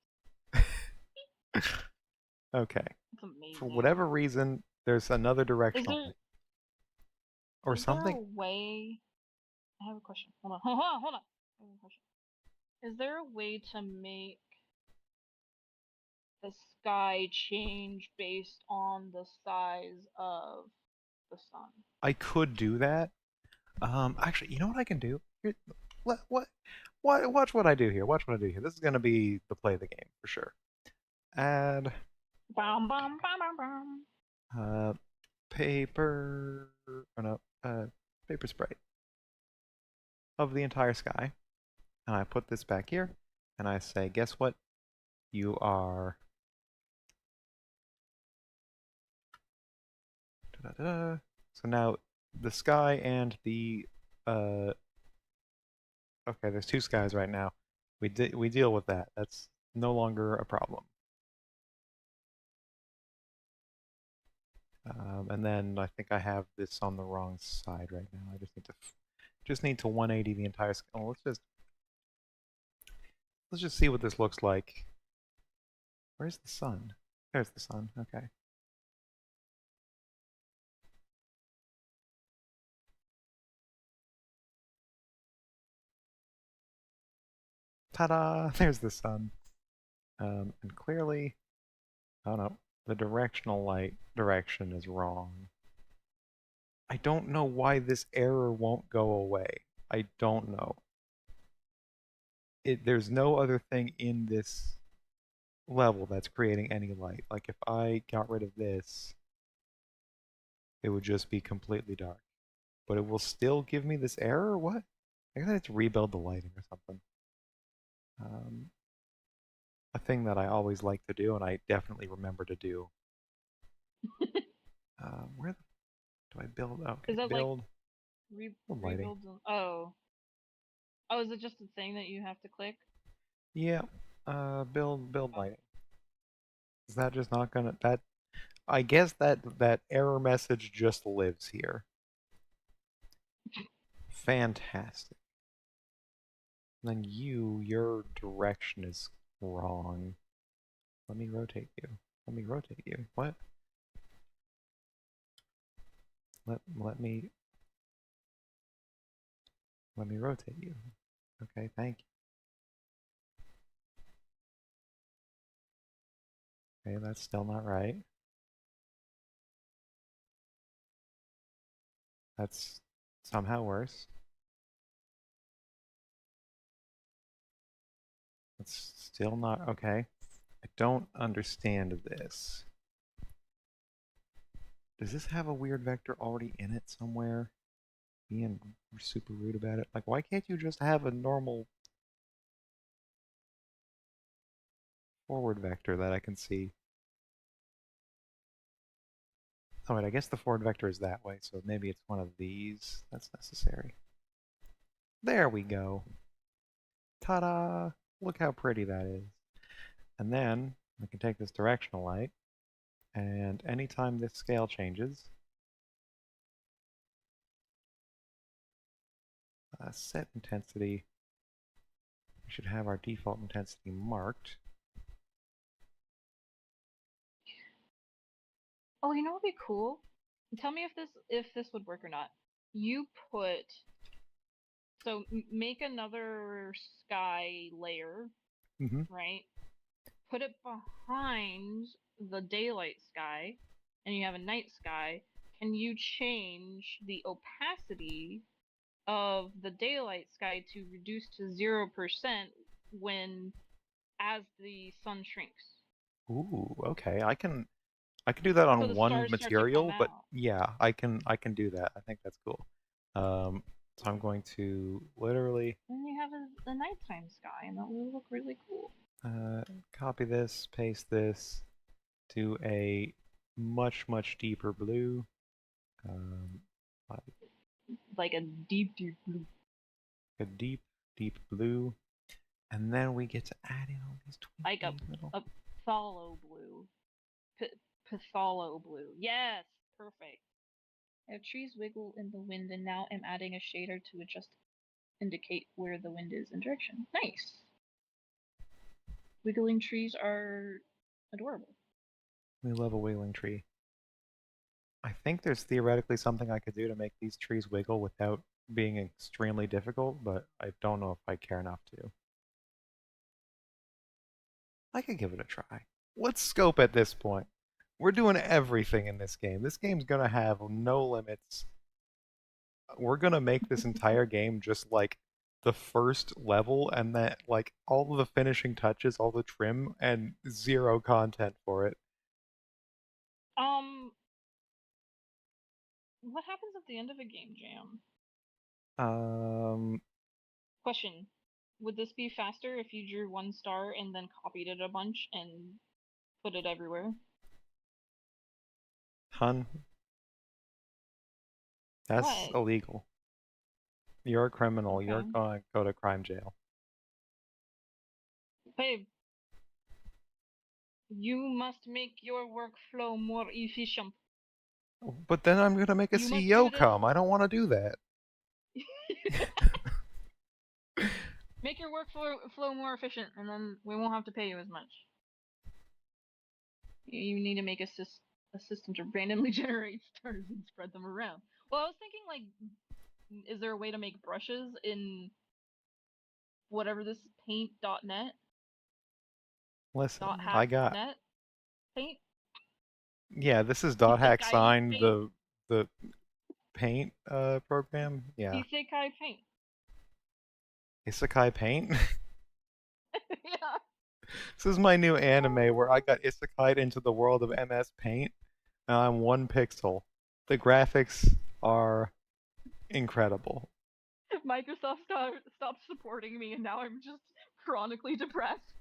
Okay. It's For amazing. whatever reason, there's another Is directional there light or is there something. a way? I have a question. Hold on. Hold on. Hold on. I have a question. Is there a way to make the sky change based on the size of the sun? I could do that. Actually, you know what I can do? Here, watch what I do here. Watch what I do here. This is gonna be the play of the game for sure. Add Bum, bum, bum, bum, bum. uh, paper. Oh no, paper sprite of the entire sky, and I put this back here, and I say, guess what? You are. Da-da-da. So now the sky and the uh. Okay, there's two skies right now. We deal with that. That's no longer a problem. And then I think I have this on the wrong side right now. I just need to 180 the entire scale. Oh, let's just see what this looks like. Where's the sun? There's the sun. Okay. Ta-da! There's the sun. And clearly, oh no, the directional light direction is wrong. I don't know why this error won't go away. I don't know. There's no other thing in this level that's creating any light. Like if I got rid of this, it would just be completely dark. But it will still give me this error? What? I guess I have to rebuild the lighting or something. Um, a thing that I always like to do, and I definitely remember to do. Where do I build? Okay, Is that like build lighting. rebuild? Oh, oh, is it just a thing that you have to click? Yeah, build Oh. lighting. Is that just not gonna that? I guess that error message just lives here. Fantastic. Then your direction is wrong. Let me rotate you. Let me rotate you. What? Let me rotate you. Okay, thank you. Okay, that's still not right. That's somehow worse. That's still not okay. I don't understand this. Does this have a weird vector already in it somewhere? Being super rude about it. Like, why can't you just have a normal forward vector that I can see? Oh, wait, I guess the forward vector is that way, so maybe it's one of these that's necessary. There we go. Ta-da! Look how pretty that is. And then I can take this directional light, and anytime this scale changes, set intensity, we should have our default intensity marked. Oh, you know what'd be cool? Tell me if this would work or not. You put make another sky layer, Mm-hmm. right? Put it behind the daylight sky, and you have a night sky. Can you change the opacity of the daylight sky to reduce to 0% when as the sun shrinks? Ooh, okay. I can do that So on the one stars start to come material, but out. yeah, I can do that. I think that's cool. So I'm going to literally Then you have a nighttime sky, and that will look really cool. uh, copy this, paste this to a much deeper blue. Um, like Like a deep, deep blue. a deep blue, and then we get to add in all these Like twinkly little. a phthalo blue. P- Phthalo blue. Yes! Perfect. I have trees wiggle in the wind, and now I'm adding a shader to adjust indicate where the wind is in direction. Nice! Wiggling trees are adorable. We love a wiggling tree. I think there's theoretically something I could do to make these trees wiggle without being extremely difficult, but I don't know if I care enough to. I could give it a try. Let's scope at this point. We're doing everything in this game. This game's gonna have no limits. We're gonna make this entire game just like the first level and that like all of the finishing touches, all the trim, and zero content for it. Um, what happens at the end of a game jam? Um, Question. Would this be faster if you drew one star and then copied it a bunch and put it everywhere? hun, that's What? illegal. You're a criminal. You're Okay. gonna go to crime jail. Babe, you must make your workflow more efficient. But then I'm gonna make a You must CEO do this. come. I don't want to do that. Make your workflow more efficient, and then we won't have to pay you as much. You need to make a system to randomly generate stars and spread them around. Well, I was thinking, like, is there a way to make brushes in whatever this paint.net, Listen, I hack got net paint? yeah. This is dot hack Isekai sign paint? the paint program. Yeah, Isekai paint. Isekai Paint. Yeah. This is my new anime where I got isekai'd into the world of MS Paint. Now I'm 1 pixel. The graphics are incredible. Microsoft stopped supporting me, and now I'm just chronically depressed.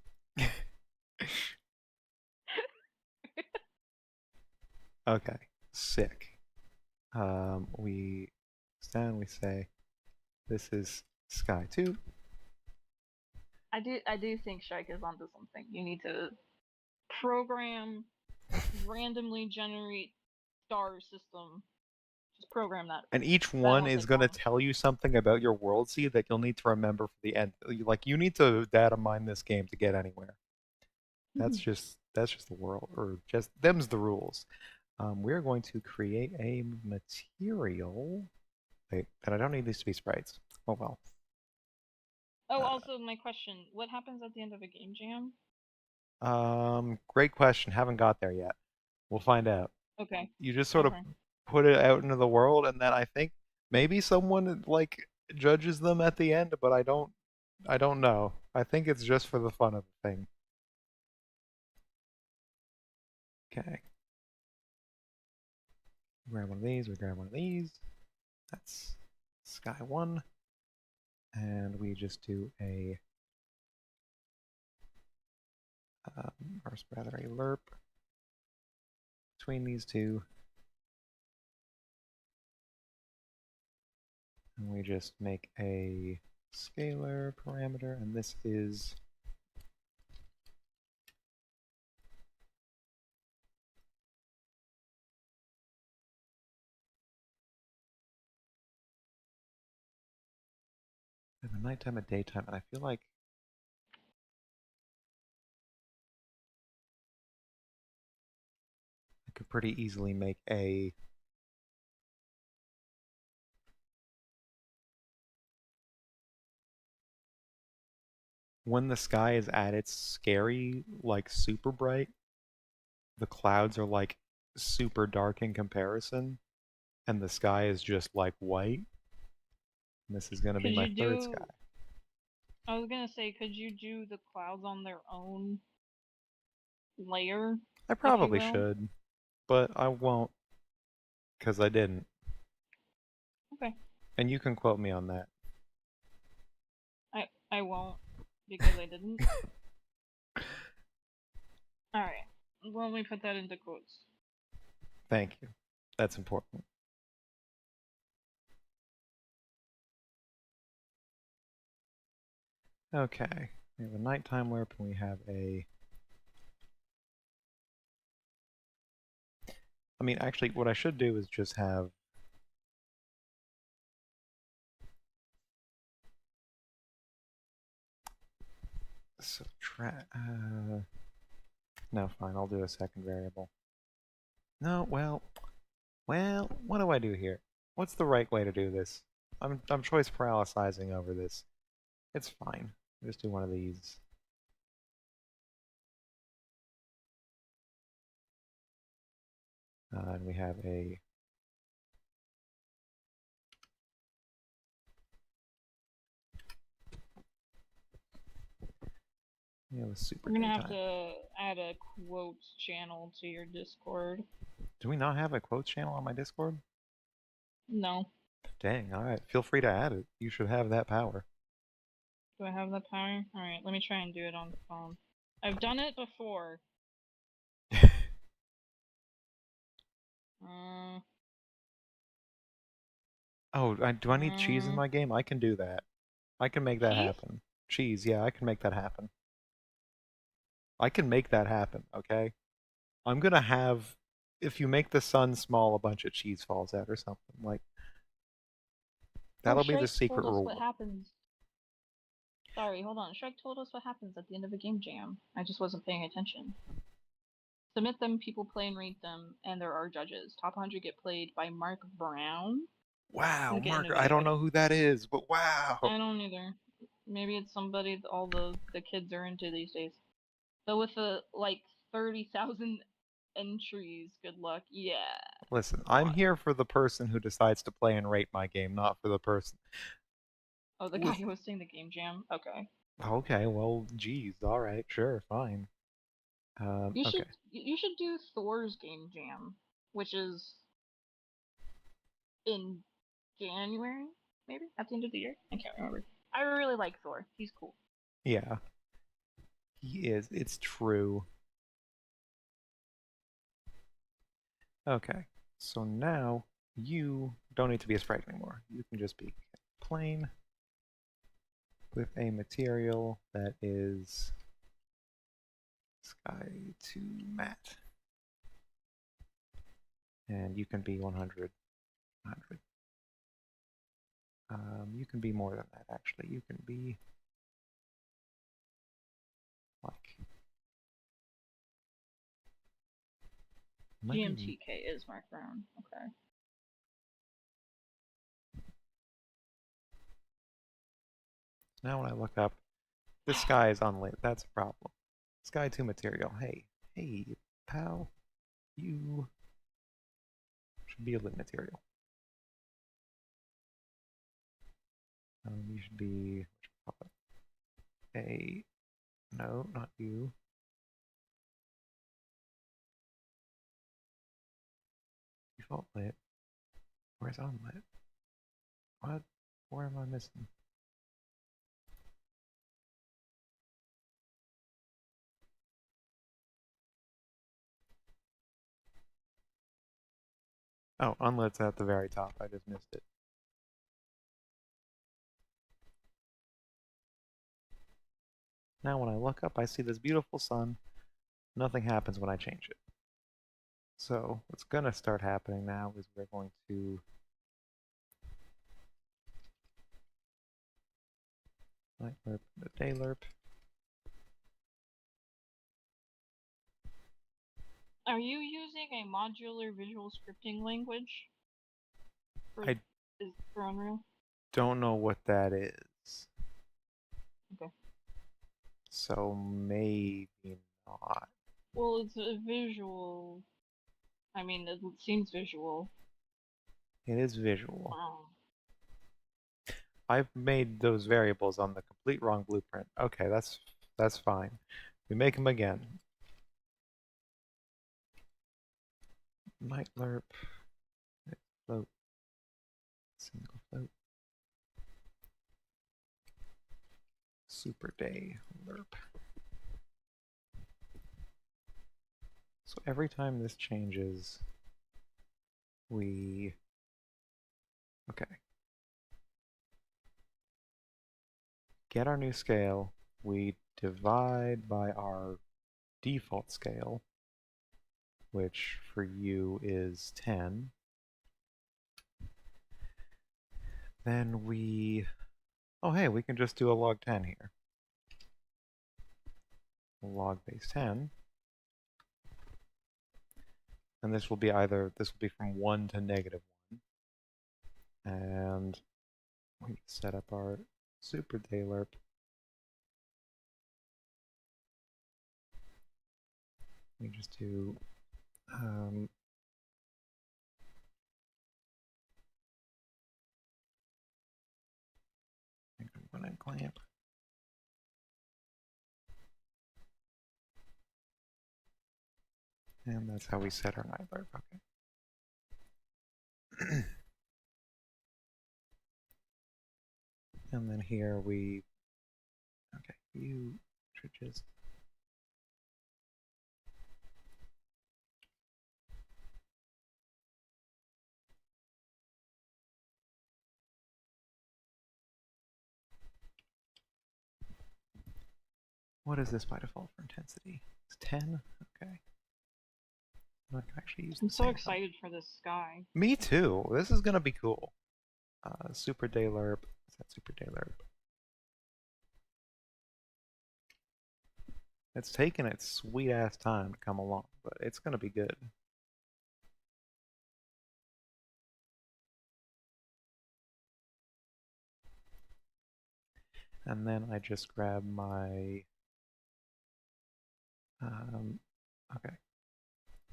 Okay, sick. We stand. We say this is Sky 2. I do think Shrike is onto something. You need to program randomly generate star system. Just program that. And each That one won't is take going to long. tell you something about your world seed that you'll need to remember for the end. Like, you need to data mine this game to get anywhere. That's just the world, or just them's the rules. We're going to create a material. Wait, and I don't need these to be sprites. Oh well. Oh, Uh, also my question: what happens at the end of a game jam? Great question. Haven't got there yet. We'll find out. Okay. You just sort of Okay. put it out into the world, and then I think maybe someone like judges them at the end, but I don't know. I think it's just for the fun of the thing. Okay. Grab one of these, we grab one of these. That's sky one. And we just do or rather a lerp between these two. And we just make a scalar parameter, and this is in the nighttime and daytime, and I feel like I could pretty easily make a when the sky is at its scary, like super bright, the clouds are like super dark in comparison, and the sky is just like white. And this is going to be Could my you third sky. do? I was gonna say, could you do the clouds on their own layer, I if you probably will? should, but I won't because I didn't. Okay. And you can quote me on that. I won't because I didn't. All right. Let me put that into quotes. Thank you. That's important. Okay. We have a nighttime lerp and we have a. I mean, actually, what I should do is just have. Subtract. No, fine. I'll do a second variable. No, well, what do I do here? What's the right way to do this? I'm choice paralysizing over this. It's fine. Just do one of these. And we have a. We have a super We're gonna have daytime. to add a quotes channel to your Discord. Do we not have a quotes channel on my Discord? No. Dang, alright. Feel free to add it. You should have that power. Do I have that power? Alright, let me try and do it on the phone. I've done it before. Uh, Oh, do I need cheese in uh, my game? I can do that. I can make that cheese? happen. Cheese, yeah, I can make that happen. I can make that happen, okay? I'm gonna have, if you make the sun small, a bunch of cheese falls out or something. Like, Oh, that'll be the Shrike secret told us what rule. happens. Sorry, hold on. Shrike told us what happens at the end of a game jam. I just wasn't paying attention. Submit them, people play and rate them, and there are judges. Top 100 get played by Mark Brown. Wow, He'll get Mark, I interviewed don't by. know who that is, but wow. I don't either. Maybe it's somebody all the kids are into these days. But with the like 30,000 entries, good luck. Yeah, Listen, come I'm on. here for the person who decides to play and rate my game, not for the person. Oh, the guy hosting the game jam. Okay. Okay, well, geez, alright, sure, fine. You should Okay. you should do Thor's game jam, which is in January, maybe at the end of the year. I can't remember. I really like Thor. He's cool. Yeah, he is. It's true. Okay, so now you don't need to be a sprite anymore. You can just be plain with a material that is sky to matte. And you can be 100, 100. You can be more than that, actually. You can be like Might be. GMTK is my phone. Okay. Now when I look up, this sky is unlit. That's a problem. Sky 2 material. Hey, hey, pal. You should be a lit material. You should be a. No, not you. Default lit. Where's unlit? What? Where am I missing? Oh, unlit's at the very top. I just missed it. Now when I look up, I see this beautiful sun. Nothing happens when I change it. So what's going to start happening now is we're going to night lerp and a day lerp. Are you using a modular visual scripting language I for Unreal? don't know what that is. Okay. So maybe not. Well, it's a visual. I mean, it seems visual. It is visual. Wow. I've made those variables on the complete wrong blueprint. Okay, that's fine. We make them again. Night lerp. Float. Single float. Super day lerp. So every time this changes, we... Okay. Get our new scale. We divide by our default scale, which for you is 10. Then we... Oh, hey, we can just do a log 10 here. Log base 10. And this will be from 1 to -1. And we set up our super day lerp. We just do I'm going to clamp. And that's how we set our night lerp. Okay. And then here we, okay, you should just, what is this by default for intensity? It's 10? Okay. I can actually use I'm so excited for this sky. Me too. This is going to be cool. Super day lerp. Is that super day lerp? It's taken its sweet ass time to come along, but it's going to be good. And then I just grab my, okay.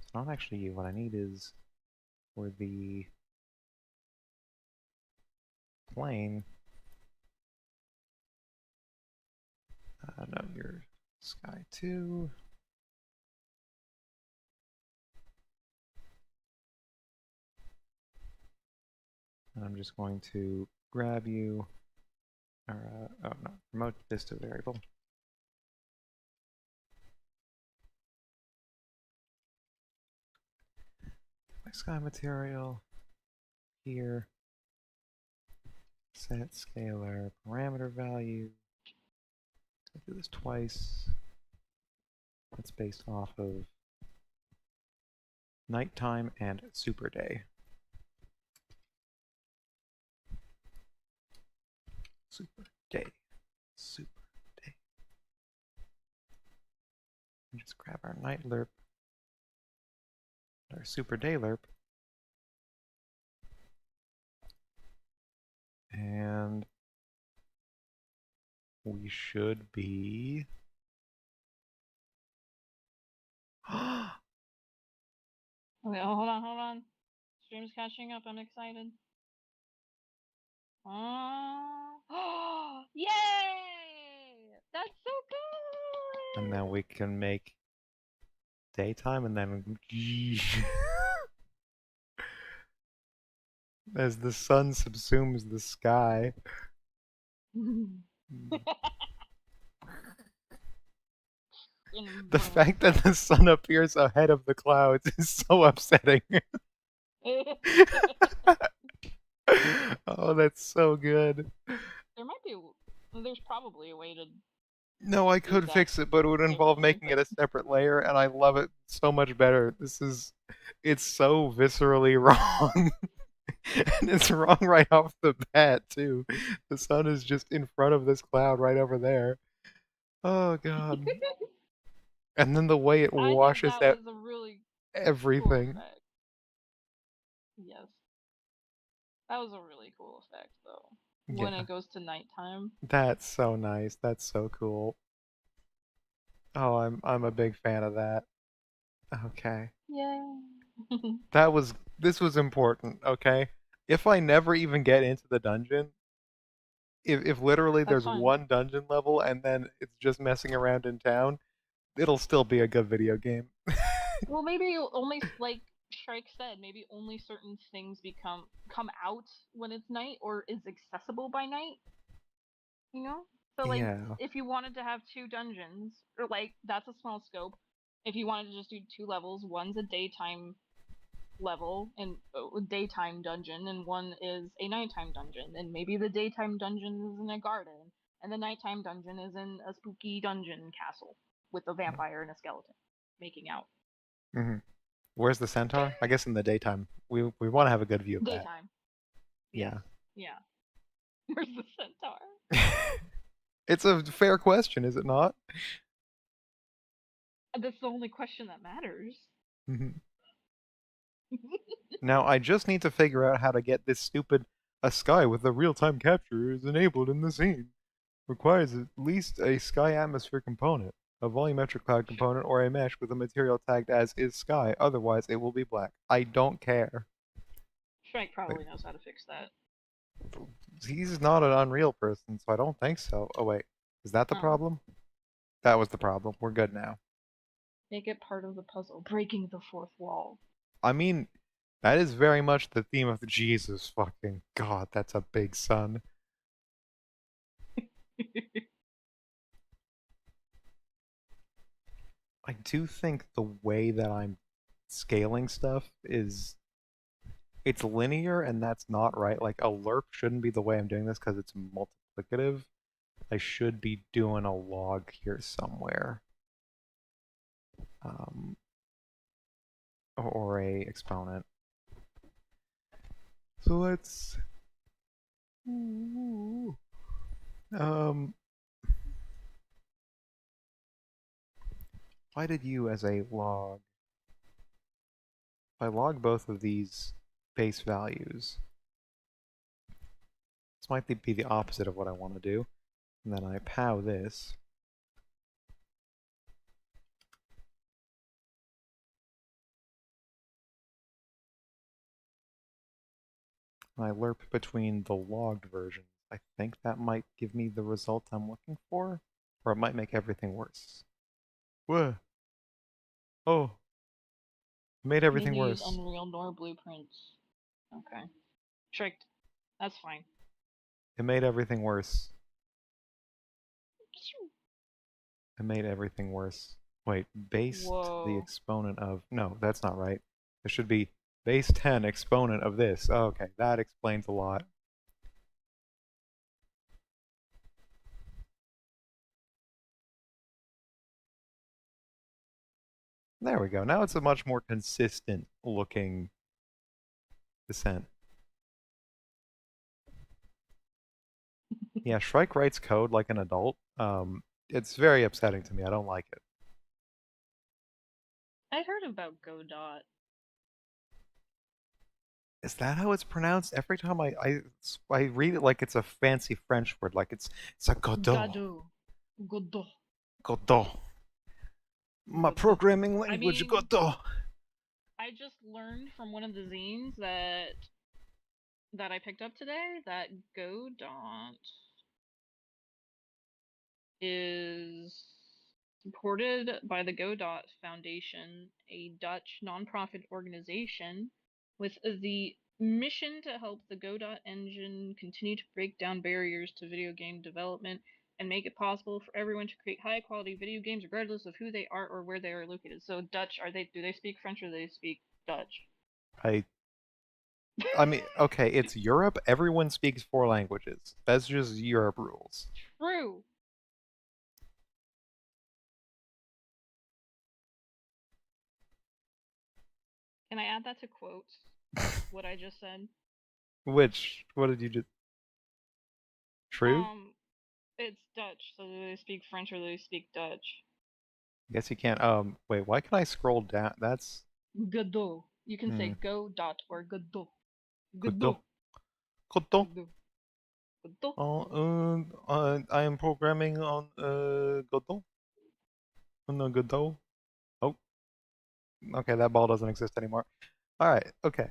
It's not actually you. What I need is for the plane. No, you're sky 2. And I'm just going to grab you, or, oh no, promote this to variable. My sky material here. Set scalar parameter value. I'll do this twice. That's based off of nighttime and super day. Super day. Super day. And just grab our night lerp. Our super Daylurp. And we should be... Okay, hold on, hold on. Stream's catching up. I'm excited. Yay! That's so good! And now we can make daytime and then... as the sun subsumes the sky. The fact that the sun appears ahead of the clouds is so upsetting. Oh, that's so good. There might be. There's probably a way to No, I do could that fix it, but it would involve differently, making but it a separate layer, and I love it so much better. It's so viscerally wrong. And it's wrong right off the bat, too. The sun is just in front of this cloud right over there. Oh, God. And then the way it I think washes that out was a really cool everything. effect. Yes, that was a really cool effect, though. When Yeah, it goes to nighttime. that's so nice. That's so cool. Oh, I'm a big fan of that. Okay. Yay! This was important, okay? If I never even get into the dungeon, if literally That's there's fine. one dungeon level and then it's just messing around in town, it'll still be a good video game. Well, maybe only like Shrike said, maybe only certain things come out when it's night or is accessible by night. You know, so like Yeah. if you wanted to have two dungeons, or like that's a small scope. If you wanted to just do two levels, one's a daytime level and daytime dungeon, and one is a nighttime dungeon, and maybe the daytime dungeon is in a garden, and the nighttime dungeon is in a spooky dungeon castle with a vampire and a skeleton making out. Hmm. Where's the centaur? I guess in the daytime. We want to have a good view of that. Daytime. Yes. Yeah. Yeah. Where's the centaur? It's a fair question, is it not? That's the only question that matters. Hmm. Now I just need to figure out how to get this stupid a sky with a real-time capture is enabled in the scene. Requires at least a sky atmosphere component, a volumetric cloud component, or a mesh with a material tagged as is sky. Otherwise, it will be black. I don't care. Shrike Wait, probably knows how to fix that. he's not an Unreal person, so I don't think so. Oh wait, is that the Oh. problem? That was the problem. We're good now. Make it part of the puzzle, breaking the fourth wall. I mean, that is very much the theme of the Jesus fucking God. That's a big sun. I do think the way that I'm scaling stuff is it's linear and that's not right. Like a lerp shouldn't be the way I'm doing this because it's multiplicative. I should be doing a log here somewhere. Um, or a exponent. So let's um why did you as a log? If I log both of these base values, this might be the opposite of what I want to do. And then I pow this. And I lerp between the logged versions. I think that might give me the result I'm looking for, or it might make everything worse. Whoa. Oh, it made everything Neither use worse. Unreal nor blueprints. Okay. Tricked. That's fine. It made everything worse. It made everything worse. Wait, base to the Whoa. exponent of... No, that's not right. It should be base 10 exponent of this. Oh, okay, that explains a lot. There we go. Now it's a much more consistent looking descent. Yeah, Shrike writes code like an adult. It's very upsetting to me. I don't like it. I heard about Godot. Is that how it's pronounced? Every time I read it like it's a fancy French word, like it's a Godot. Gado. Godot. Godot. My Godot. programming I language, mean, Godot. I just learned from one of the zines that I picked up today that Godot is supported by the Godot Foundation, a Dutch nonprofit organization with the mission to help the Godot engine continue to break down barriers to video game development and make it possible for everyone to create high quality video games regardless of who they are or where they are located. So Dutch, are they do they speak French or do they speak Dutch? I I mean, okay, it's Europe. Everyone speaks four languages. That's just Europe rules. True. Can I add that to quotes? What I just said? Which, what did you just? True? Um, it's Dutch, so do they speak French or do they speak Dutch? Guess you can't. Wait, why can I scroll down? That's Godot. You can say hmm, go dot or Godot. Godot. Godot. Godot. Godot. Godot. I am programming on Godot. On the Godot. Oh, okay, that ball doesn't exist anymore. All right, okay.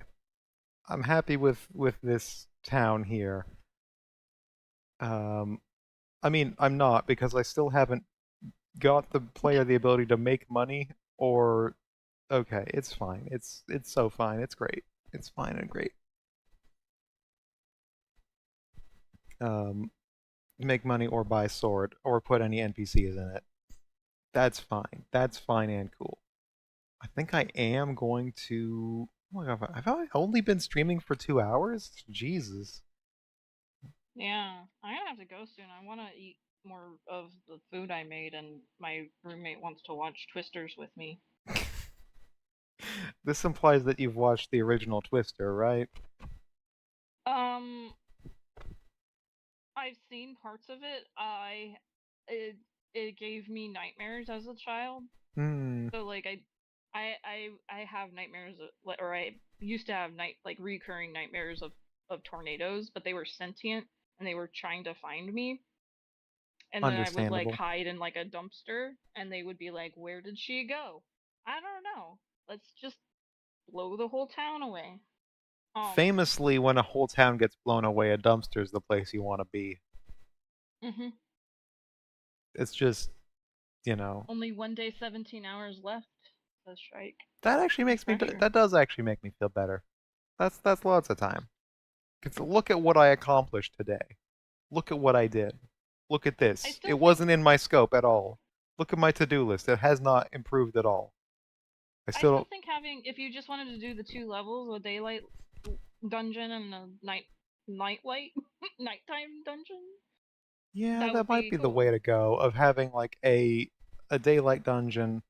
I'm happy with this town here. Um, I mean, I'm not because I still haven't got the player the ability to make money or okay, it's fine. It's so fine. It's great. It's fine and great. Um, make money or buy sword or put any NPCs in it. That's fine. That's fine and cool. I think I am going to. Oh my god, have I only been streaming for 2 hours? Jesus. Yeah, I'm gonna have to go soon. I want to eat more of the food I made, and my roommate wants to watch Twisters with me. This implies that you've watched the original Twister, right? Um, I've seen parts of it. It it gave me nightmares as a child. Hmm. So like I have nightmares or I used to have recurring nightmares of tornadoes, but they were sentient and they were trying to find me. And then I would like Understandable. hide in like a dumpster and they would be like, "Where did she go?" I don't know. Let's just blow the whole town away. Um, Famously, when a whole town gets blown away, a dumpster is the place you want to be. mhm. It's just, you know, Only one day, 17 hours left, says Shrike. that actually No makes me. pressure. That does actually make me feel better. That's lots of time. 'Cause look at what I accomplished today. Look at what I did. Look at I this. It still think wasn't in my scope at all. Look at my to-do list. It has not improved at all. I I still still don't. think having if you just wanted to do the two levels, a daylight dungeon and a nightlight nighttime dungeon, Yeah, that that would might be be the way cool. to go. Of having like a daylight dungeon,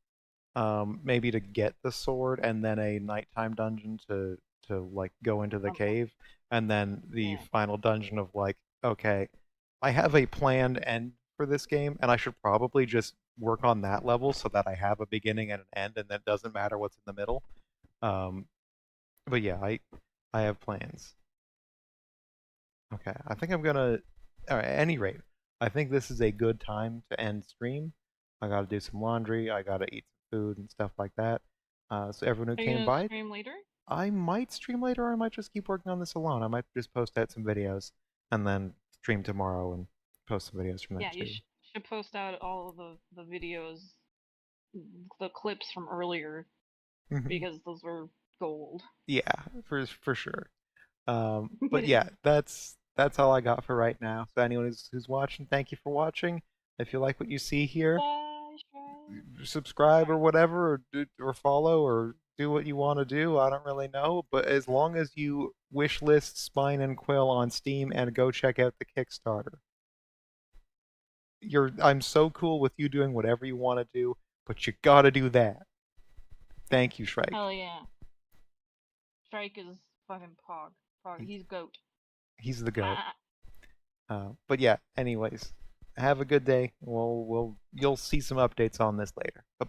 maybe to get the sword, and then a nighttime dungeon to like go into the Unlock. cave, and then the Yeah. final dungeon of like, okay, I have a planned end for this game, and I should probably just work on that level so that I have a beginning and an end, and that doesn't matter what's in the middle. Um, but yeah, I have plans. Okay, I think I'm gonna. All right, at any rate, I think this is a good time to end stream. I gotta do some laundry. I gotta eat some food and stuff like that. So everyone who Are you came gonna by, stream later? I might stream later, or I might just keep working on this alone. I might just post out some videos and then stream tomorrow and post some videos from that Yeah, you too. should post out all of the videos, the clips from earlier because those were gold. Yeah, for sure. But yeah, that's all I got for right now. So anyone who's watching, thank you for watching. If you like what you see here, Bye, Shrike. subscribe or Sorry. whatever, or follow or do what you want to do. I don't really know, but as long as you wish list Spine and Quill on Steam and go check out the Kickstarter, I'm so cool with you doing whatever you want to do, but you gotta do that. Thank you, Shrike. Hell yeah. Shrike is fucking Pog. Pog. He, He's goat. he's the goat. But yeah, anyways, have a good day. You'll see some updates on this later. Bye.